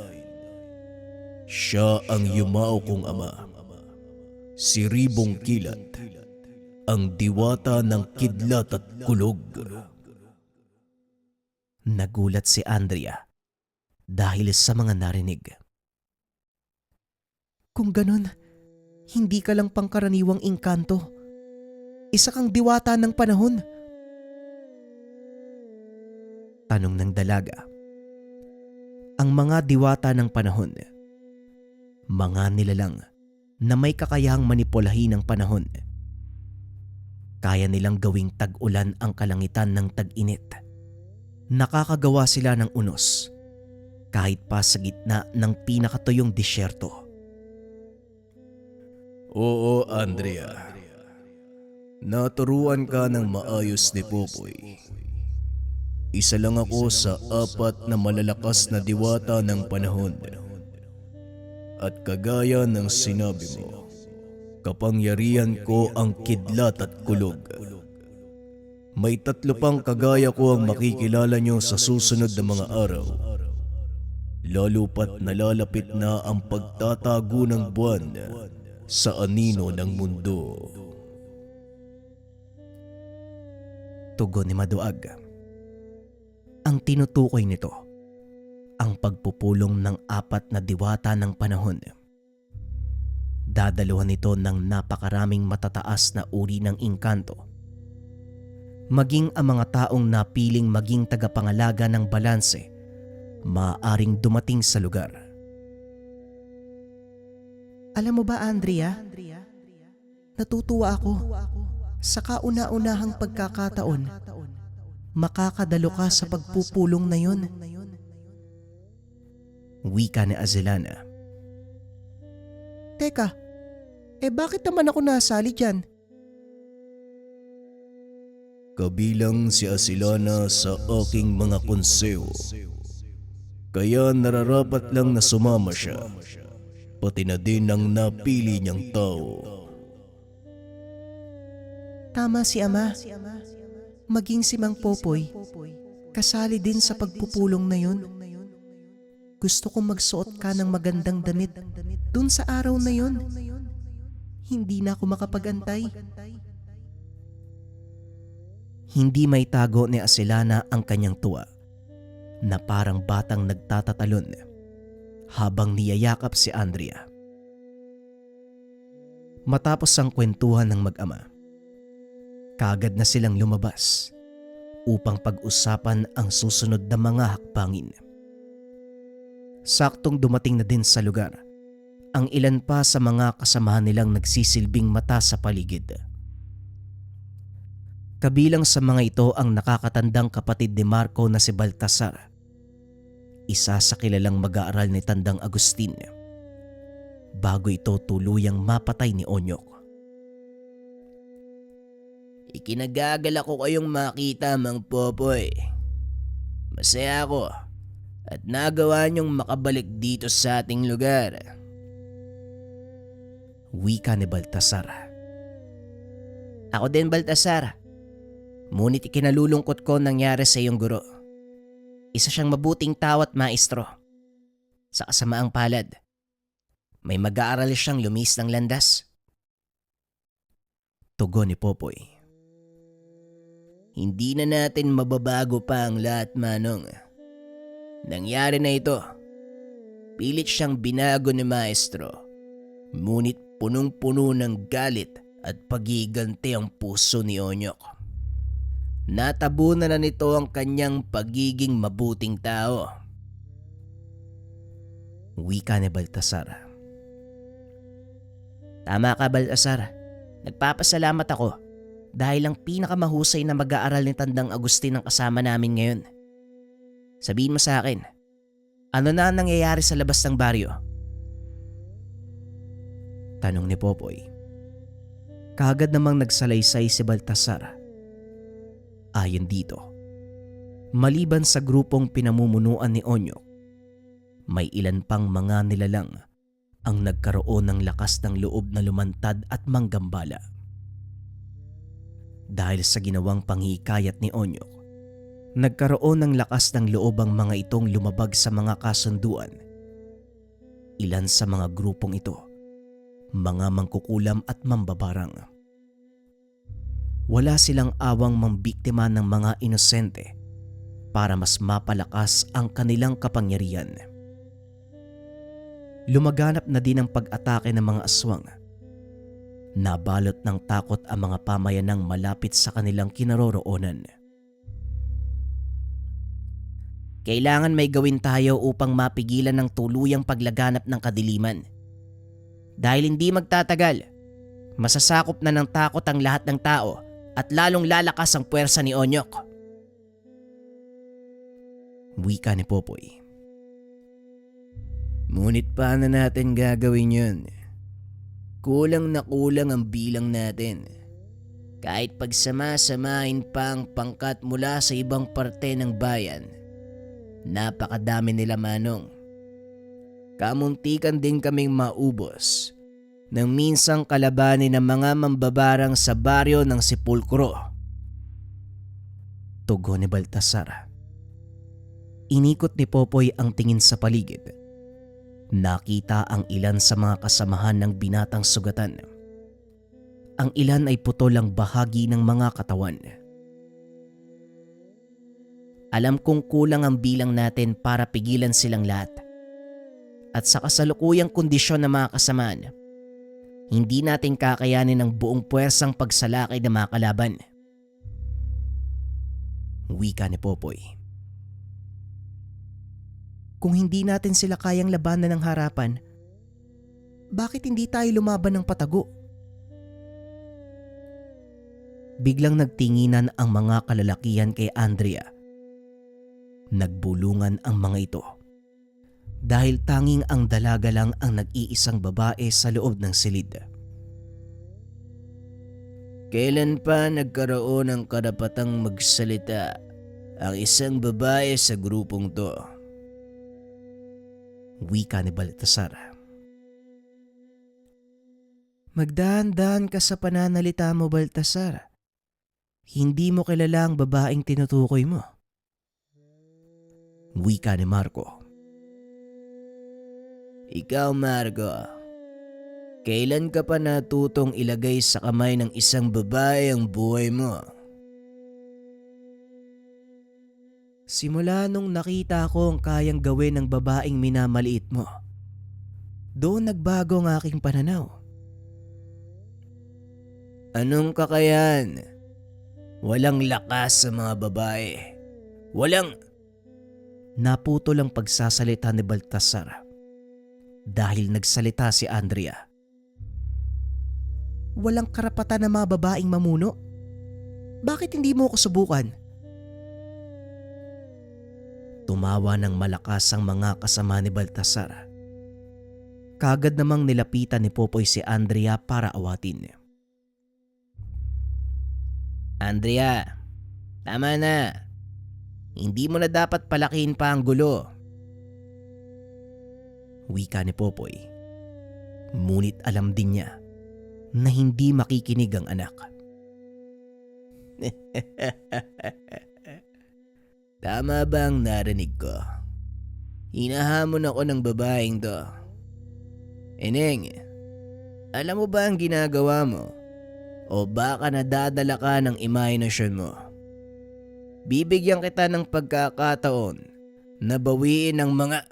Speaker 4: Siya ang yumao kong ama. Si Ribong Kilat, ang diwata ng kidlat at kulog.
Speaker 2: Nagulat si Andrea dahil sa mga narinig.
Speaker 3: Kung ganun, hindi ka lang pangkaraniwang engkanto. Isa kang diwata ng panahon.
Speaker 2: Tanong ng dalaga. Ang mga diwata ng panahon, mga nilalang na may kakayahang manipulahin ang panahon. Kaya nilang gawing tag-ulan ang kalangitan ng tag-init. Nakakagawa sila ng unos kahit pa sa gitna ng pinakatuyong disyerto.
Speaker 4: Oo, Andrea. Naturuan ka ng maayos ni Popoy. Isa lang ako sa 4 na malalakas na diwata ng panahon. At kagaya ng sinabi mo, kapangyarihan ko ang kidlat at kulog. May 3 pang kagaya ko ang makikilala nyo sa susunod na mga araw. Lalo pat nalalapit na ang pagtatago ng buwan sa anino ng mundo.
Speaker 2: Tugon ni Maduag. Ang tinutukoy nito, ang pagpupulong ng 4 na diwata ng panahon. Dadaluhan nito ng napakaraming matataas na uri ng engkanto. Maging ang mga taong napiling maging tagapangalaga ng balanse, maaaring dumating sa lugar.
Speaker 3: Alam mo ba, Andrea? Natutuwa ako sa kauna-unahang pagkakataon makakadalo ka sa pagpupulong na yun.
Speaker 2: Wika ni Azilana.
Speaker 3: Teka, bakit naman ako nasali dyan?
Speaker 4: Kabilang si Asilana sa aking mga konseho. Kaya nararapat lang na sumama siya. Pati na din ang napili niyang tao.
Speaker 3: Tama si Ama. Maging si Mang Popoy, kasali din sa pagpupulong na yun. Gusto kong magsuot ka ng magandang damit dun sa araw na yun. Hindi na ako makapag-antay.
Speaker 2: Hindi may tago ni Asilana ang kanyang tuwa na parang batang nagtatatalon habang niyayakap si Andrea. Matapos ang kwentuhan ng mag-ama, kaagad na silang lumabas upang pag-usapan ang susunod na mga hakbangin. Saktong dumating na din sa lugar ang ilan pa sa mga kasamahan nilang nagsisilbing mata sa paligid. Kabilang sa mga ito ang nakakatandang kapatid ni Marco na si Baltasar, isa sa kilalang mag-aaral ni Tandang Agustin, bago ito tuluyang mapatay ni Onyok. Ikinagagal ako kayong makita, Mang Popoy. Masaya ako at nagawa niyong makabalik dito sa ating lugar. Wika ni Baltasar. Ako din, Baltasar. Ngunit ikinalulungkot ko nangyari sa iyong guro. Isa siyang mabuting tao at maestro. Sa kasamaang palad, may mag-aaral siyang lumis ng landas. Tugon ni Popoy. Hindi na natin mababago pa ang lahat, Manong. Nangyari na ito. Pilit siyang binago ni maestro. Ngunit punong-puno ng galit at pagiganti ang puso ni Onyok. Natabunan na nito ang kanyang pagiging mabuting tao. Wika ni Baltasar. Tama ka, Baltasar. Nagpapasalamat ako dahil ang pinakamahusay na mag-aaral ni Tandang Agustin ang kasama namin ngayon. Sabihin mo sa akin, ano na ang nangyayari sa labas ng baryo? Tanong ni Popoy. Kaagad namang nagsalaysay si Baltasar. Ayon dito, maliban sa grupong pinamumunuan ni Onyok, may ilan pang mga nilalang ang nagkaroon ng lakas ng loob na lumantad at manggambala. Dahil sa ginawang panghikayat ni Onyok, nagkaroon ng lakas ng loob ang mga itong lumabag sa mga kasunduan. Ilan sa mga grupong ito, mga mangkukulam at mambabarang. Wala silang awang mambiktima ng mga inosente para mas mapalakas ang kanilang kapangyarihan. Lumaganap na din ang pag-atake ng mga aswang. Nabalot ng takot ang mga pamayanang malapit sa kanilang kinaroroonan. Kailangan may gawin tayo upang mapigilan ng tuluyang paglaganap ng kadiliman. Dahil hindi magtatagal, masasakop na ng takot ang lahat ng tao at lalong lalakas ang puwersa ni Onyok. Wika ni Popoy. Ngunit paano natin gagawin yun? Kulang na kulang ang bilang natin. Kahit pagsama-samahin pa ang pangkat mula sa ibang parte ng bayan, napakadami nila, Manong. Kamuntikan din kaming maubos nang minsang kalabanin ng mga mambabarang sa baryo ng Sepulcro. Tugon ni Baltasar. Inikot ni Popoy ang tingin sa paligid. Nakita ang ilan sa mga kasamahan ng binatang sugatan. Ang ilan ay putol ang bahagi ng mga katawan. Alam kong kulang ang bilang natin para pigilan silang lahat. At sa kasalukuyang kondisyon ng mga kasamahan, hindi natin kakayanin ang buong puwersang pagsalakay ng mga kalaban. Wika ni Popoy.
Speaker 3: Kung hindi natin sila kayang labanan ng harapan, bakit hindi tayo lumaban ng patago?
Speaker 2: Biglang nagtinginan ang mga kalalakihan kay Andrea. Nagbulungan ang mga ito dahil tanging ang dalaga lang ang nag-iisang babae sa loob ng silid. Kailan pa nagkaroon ng karapatang magsalita ang isang babae sa grupong to? Wika ni Baltasar. Magdahan-dahan ka sa pananalita mo, Baltasar. Hindi mo kilala ang babaeng tinutukoy mo. Wika ni Marco. Ikaw, Marco, kailan ka pa natutong ilagay sa kamay ng isang babae ang buhay mo? Simula nung nakita ko ang kayang gawin ng babaeng minamaliit mo, doon nagbago ang aking pananaw. Anong kakayan? Walang lakas sa mga babae. Walang... Naputol ang pagsasalita ni Baltasar dahil nagsalita si Andrea.
Speaker 3: Walang karapatan ng mga babaeng mamuno? Bakit hindi mo ako subukan?
Speaker 2: Tumawa ng malakas ang mga kasama ni Baltasar. Kagad namang nilapitan ni Popoy si Andrea para awatin. Andrea, tama na. Hindi mo na dapat palakihin pa ang gulo. Wika ni Popoy. Ngunit alam din niya na hindi makikinig ang anak. Tama ba ang narinig ko? Hinahamon ako ng babaeng to. Eneng, alam mo ba ang ginagawa mo? O baka nadadala ka ng imahinasyon mo? Bibigyan kita ng pagkakataon na bawiin ang mga...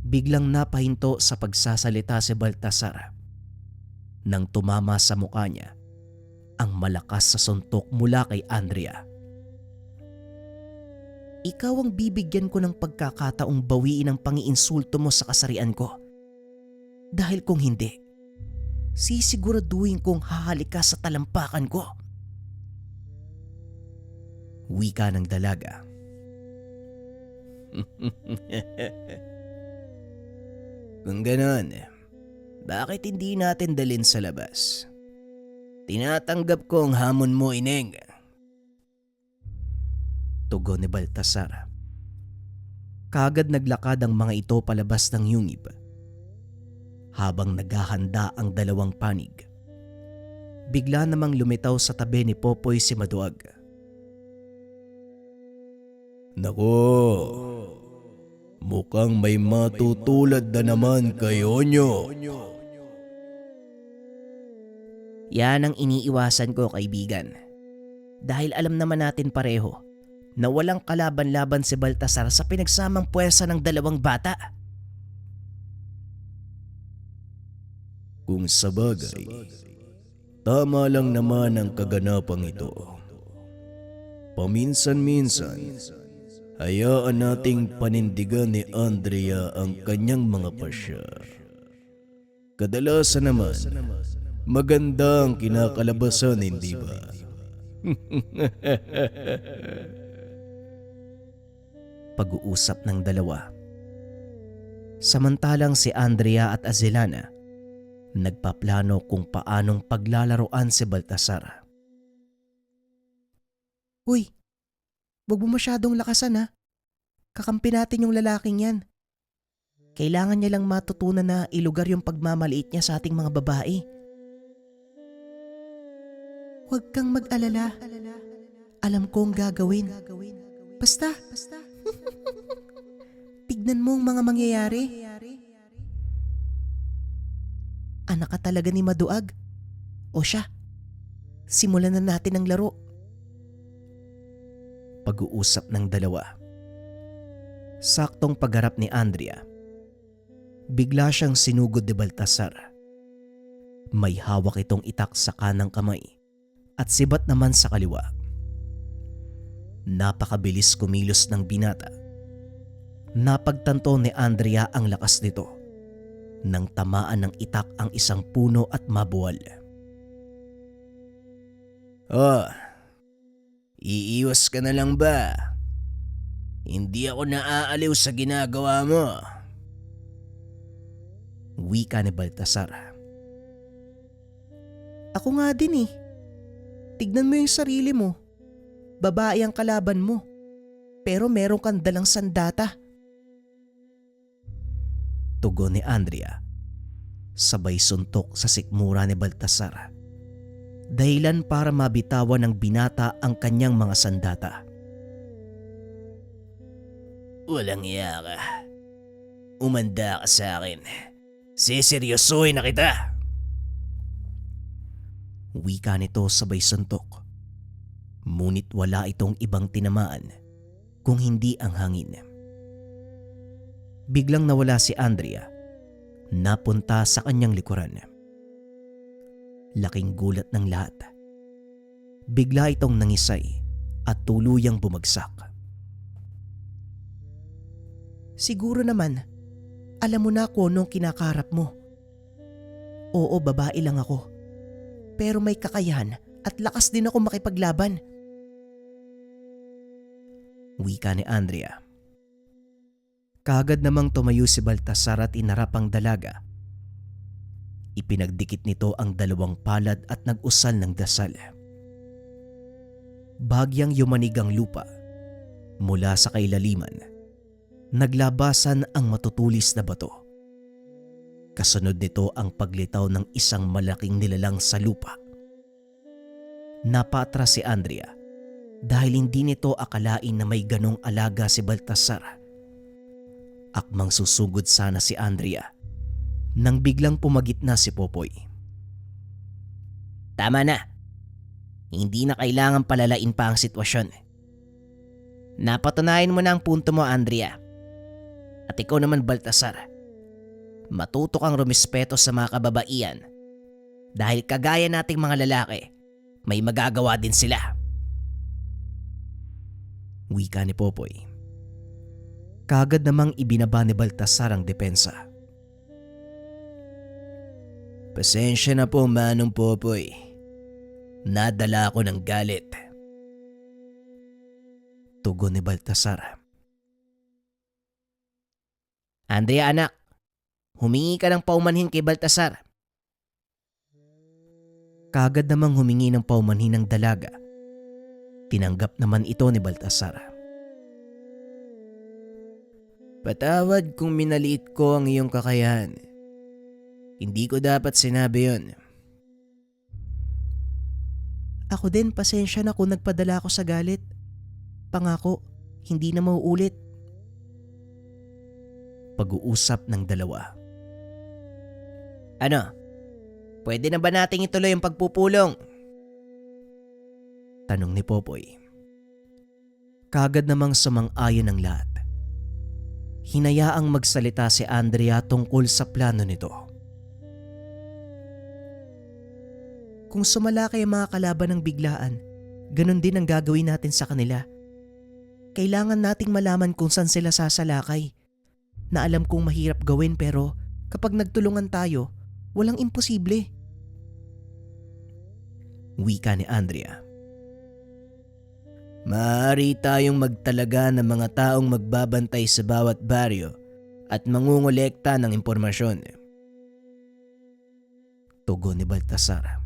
Speaker 2: Biglang napahinto sa pagsasalita si Baltasar nang tumama sa mukha niya ang malakas sa suntok mula kay Andrea. Ikaw ang bibigyan ko ng pagkakataong bawiin ang pangiinsulto mo sa kasarian ko. Dahil kung hindi, sisiguraduhin kong hahalik ka sa talampakan ko. Wika ng dalaga. Kung ganon, bakit hindi natin dalin sa labas? Tinatanggap ko ang hamon mo, Ineng. Tugon ni Baltasar. Kagad naglakad ang mga ito palabas ng yungib. Habang naghahanda ang dalawang panig, bigla namang lumitaw sa tabi ni Popoy si Maduag.
Speaker 4: Nako, mukhang may matutulad na naman kayo nyo.
Speaker 2: Yan ang iniiwasan ko, kaibigan. Dahil alam naman natin pareho na walang kalaban-laban si Baltasar sa pinagsamang puwersa ng dalawang bata.
Speaker 4: Kung sabagay, tama lang naman ang kaganapang ito. Paminsan-minsan, hayaan nating panindigan ni Andrea ang kanyang mga pasya. Kadalasan naman, maganda ang kinakalabasan, hindi ba?
Speaker 2: Pag-uusap ng dalawa. Samantalang si Andrea at Azelana nagpaplano kung paanong paglalaroan si Baltasar.
Speaker 3: Uy, wag mo masyadong lakasan ha. Kakampi natin yung lalaking yan. Kailangan niya lang matutunan na ilugar yung pagmamaliit niya sa ating mga babae. Huwag kang mag-alala. Alam ko ang gagawin. Basta. Tignan mo ang mga mangyayari. Anak ka talaga ni Maduag. O siya, simulan na natin ang laro.
Speaker 2: Pag-uusap ng dalawa. Saktong pagharap ni Andrea, bigla siyang sinugod ni Baltasar. May hawak itong itak sa kanang kamay at sibat naman sa kaliwa. Napakabilis kumilos ng binata. Napagtanto ni Andrea ang lakas nito nang tamaan ng itak ang isang puno at mabuwal. Oh, iiwas ka na lang ba? Hindi ako naaaliw sa ginagawa mo. Wika ni Baltasar.
Speaker 3: Ako nga din eh. Tignan mo yung sarili mo. Babae ang kalaban mo. Pero meron kang dalang sandata.
Speaker 2: Tugon ni Andrea. Sabay suntok sa sikmura ni Baltasar. Dahilan para mabitawan ng binata ang kanyang mga sandata. Walang iya ka. Umanda ka sa akin. Siseryosohin na kita. Wika nito sabay suntok. Ngunit wala itong ibang tinamaan kung hindi ang hangin. Biglang nawala si Andrea. Napunta sa kanyang likuran. Laking gulat ng lahat. Bigla itong nangisay at tuluyang bumagsak.
Speaker 3: Siguro naman, alam mo na kung anong kinakaharap mo. Oo, babae lang ako. Pero may kakayahan at lakas din ako makipaglaban.
Speaker 2: Wika ni Andrea. Kaagad namang tumayo si Baltasar at inarap ang dalaga. Ipinagdikit nito ang dalawang palad at nag-usal ng dasal. Bagyang yumanig ang lupa. Mula sa kailaliman, naglabasan ang matutulis na bato. Kasunod nito ang paglitaw ng isang malaking nilalang sa lupa. Napatras si Andrea dahil hindi nito akalain na may ganong alaga si Baltasar. Akmang susugod sana si Andrea nang biglang pumagitna si Popoy. Tama na. Hindi na kailangan palalain pa ang sitwasyon. Napatunayan mo na ang punto mo, Andrea. At ikaw naman, Baltasar. Matuto kang rumispeto sa mga kababaihan dahil kagaya nating mga lalaki, may magagawa din sila. Wika ni Popoy. Kagad namang ibinaba ni Baltasar ang depensa. Pasensya na po, Manong Popoy. Nadala ako ng galit. Tugon ni Baltasar. Andrea, anak. Humingi ka ng paumanhin kay Baltasar. Kagad namang humingi ng paumanhin ng dalaga. Tinanggap naman ito ni Baltasar. Patawad kung minaliit ko ang iyong kakayahan. Hindi ko dapat sinabi yon.
Speaker 3: Ako din, pasensya na kung nagpadala ako sa galit. Pangako, hindi na mauulit.
Speaker 2: Pag-uusap ng dalawa. Ano? Pwede na ba nating ituloy ang pagpupulong? Tanong ni Popoy. Kagad namang sumang-ayon ang lahat. Hinayaang magsalita si Andrea tungkol sa plano nito.
Speaker 3: Kung sumala kayo mga kalaban ng biglaan, ganun din ang gagawin natin sa kanila. Kailangan nating malaman kung saan sila sasalakay. Na alam kong mahirap gawin pero kapag nagtulungan tayo, walang imposible.
Speaker 2: Wika ni Andrea. Maaari tayong magtalaga ng mga taong magbabantay sa bawat baryo at mangungolekta ng impormasyon. Tugon ni Baltasar.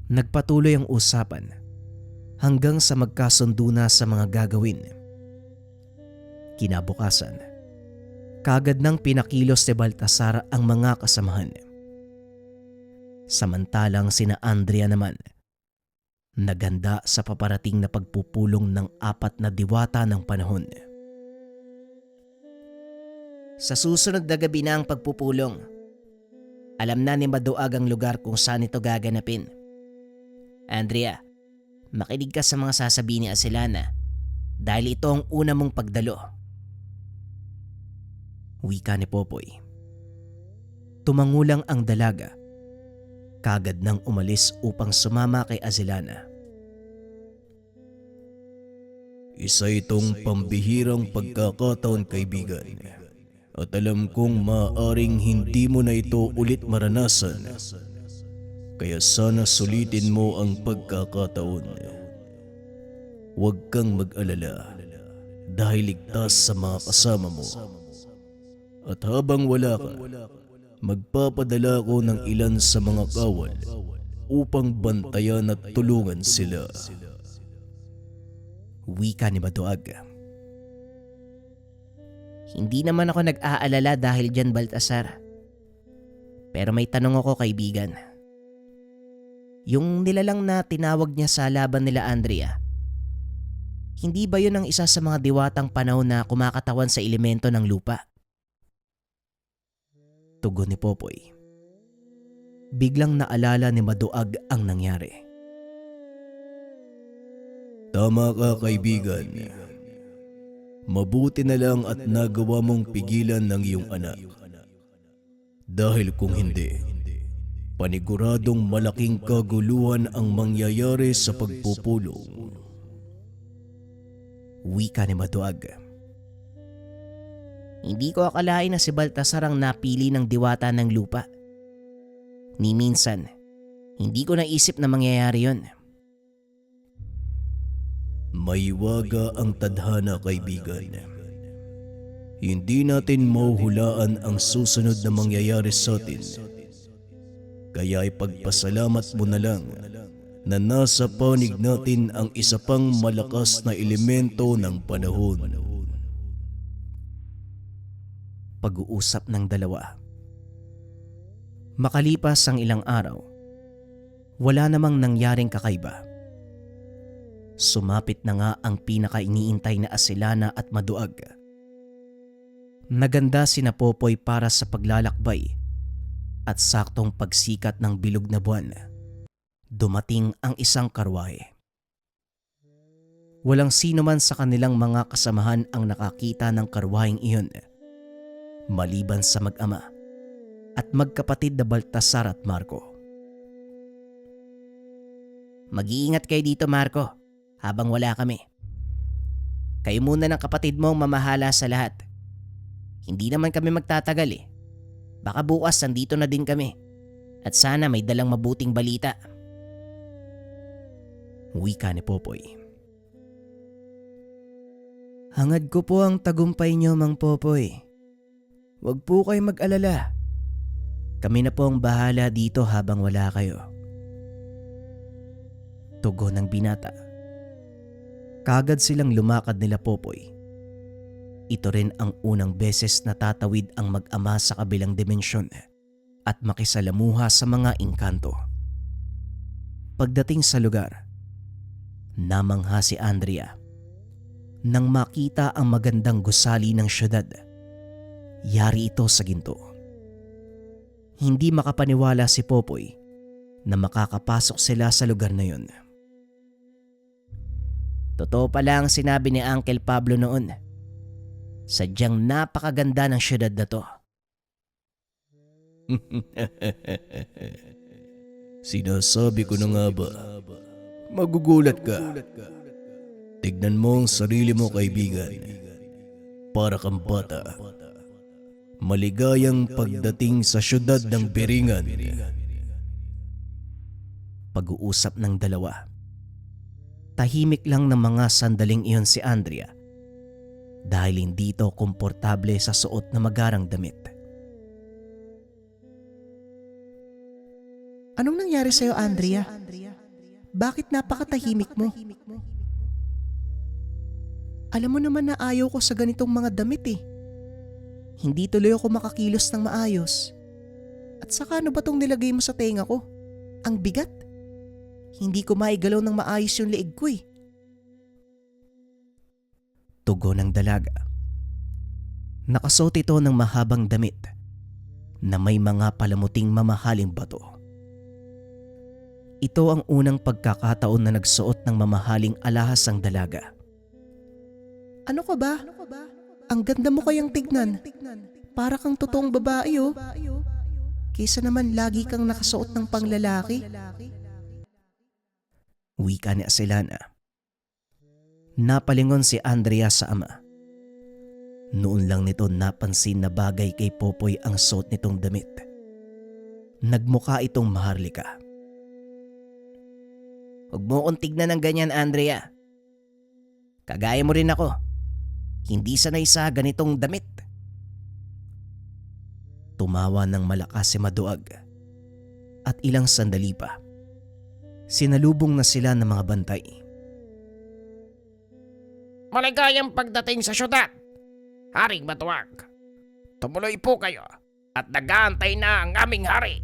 Speaker 2: Nagpatuloy ang usapan hanggang sa magkasundo na sa mga gagawin. Kinabukasan, kagad nang pinakilos ni Baltasar ang mga kasamahan. Samantalang sina Andrea naman, naganda sa paparating na pagpupulong ng 4 na diwata ng panahon. Sa susunod na gabi na ang pagpupulong. Alam na ni Maduag ang lugar kung saan ito gaganapin. Andrea, makinig ka sa mga sasabihin ni Asilana dahil ito ang una mong pagdalo. Wika ni Popoy. Tumangulang ang dalaga. Kagad nang umalis upang sumama kay Asilana.
Speaker 4: Isa itong pambihirang pagkakataon, kaibigan. At alam kong maaaring hindi mo na ito ulit maranasan. Kaya sana sulitin mo ang pagkakataon. Huwag kang mag-alala dahil ligtas sa mga kasama mo. At habang wala ka, magpapadala ko ng ilan sa mga kawal upang bantayan at tulungan sila.
Speaker 2: Wika ni Maduag. Hindi naman ako nag-aalala dahil dyan, Baltasar. Pero may tanong ako, kaibigan. Yung nilalang na tinawag niya sa laban nila Andrea, hindi ba yun ang isa sa mga diwatang panahon na kumakatawan sa elemento ng lupa? Tugon ni Popoy. Biglang naalala ni Maduag ang nangyari.
Speaker 4: Tama ka, kaibigan. Mabuti na lang at nagawa mong pigilan ng iyong anak. Dahil kung hindi, paniguradong malaking kaguluhan ang mangyayari sa pagpupulong.
Speaker 2: Wika ni Maduag. Hindi ko akalain na si Baltasar ang napili ng diwata ng lupa. Ni minsan, hindi ko naisip na mangyayari yon.
Speaker 4: May waga ang tadhana, kaibigan. Hindi natin mahuhulaan ang susunod na mangyayari sa atin. Kaya ipagpasalamat mo na lang na nasa panig natin ang isa pang malakas na elemento ng panahon.
Speaker 2: Pag-uusap ng dalawa. Makalipas ang ilang araw, wala namang nangyaring kakaiba. Sumapit na nga ang pinaka-iniintay na Asilana at Maduag. Naganda sina Popoy para sa paglalakbay at saktong pagsikat ng bilog na buwan, dumating ang isang karwahe. Walang sino man sa kanilang mga kasamahan ang nakakita ng karwaheng iyon, maliban sa mag-ama at magkapatid na Baltasar at Marco. Mag-iingat kayo dito, Marco, habang wala kami. Kayo muna ng kapatid mong mamahala sa lahat. Hindi naman kami magtatagal eh. Baka bukas nandito na din kami. At sana may dalang mabuting balita. Wika ni Popoy. Hangad ko po ang tagumpay niyo, Mang Popoy. Huwag po kayo mag-alala. Kami na po ang bahala dito habang wala kayo. Tugon ng binata. Kagad silang lumakad nila Popoy. Ito rin ang unang beses na tatawid ang mag-ama sa kabilang dimensyon at makisalamuha sa mga engkanto. Pagdating sa lugar, namangha si Andrea nang makita ang magandang gusali ng syudad. Yari ito sa ginto. Hindi makapaniwala si Popoy na makakapasok sila sa lugar na yun. Totoo pala ang sinabi ni Uncle Pablo noon. Sadyang napakaganda ng syudad na to.
Speaker 4: Sinasabi ko na nga ba, magugulat ka. Tignan mo ang sarili mo, kaibigan. Para kang bata. Maligayang pagdating sa syudad ng Biringan.
Speaker 2: Pag-uusap ng dalawa. Tahimik lang ng mga sandaling iyon si Andrea dahil hindi ito komportable sa suot na magarang damit.
Speaker 3: Anong nangyari sa'yo, Andrea? Bakit napakatahimik mo? Alam mo naman na ayaw ko sa ganitong mga damit eh. Hindi tuloy ako makakilos ng maayos. At saka ano ba tong nilagay mo sa tenga ko? Ang bigat. Hindi ko maigalaw ng maayos yung leeg ko eh.
Speaker 2: Tugon ng dalaga. Nakasuot ito ng mahabang damit na may mga palamuting mamahaling bato. Ito ang unang pagkakataon na nagsuot ng mamahaling alahas ang dalaga.
Speaker 3: Ano ka ba? Ang ganda mo kayang tignan. Para kang totoong babae oh. Kaysa naman lagi kang nakasuot ng panglalaki.
Speaker 2: Wika ni Asilana. Napalingon si Andrea sa ama. Noon lang nito napansin na bagay kay Popoy ang suot nitong damit. Nagmukha itong maharlika. Huwag mo kong tignan ng ganyan, Andrea. Kagaya mo rin ako. Hindi sanay sa ganitong damit.
Speaker 3: Tumawa ng malakas si Maduag. At ilang sandali pa, sinalubong na sila ng mga bantay.
Speaker 5: Maligayang pagdating sa syudad, Haring Matuwag. Tumuloy po kayo at nag-aantay na ang aming hari.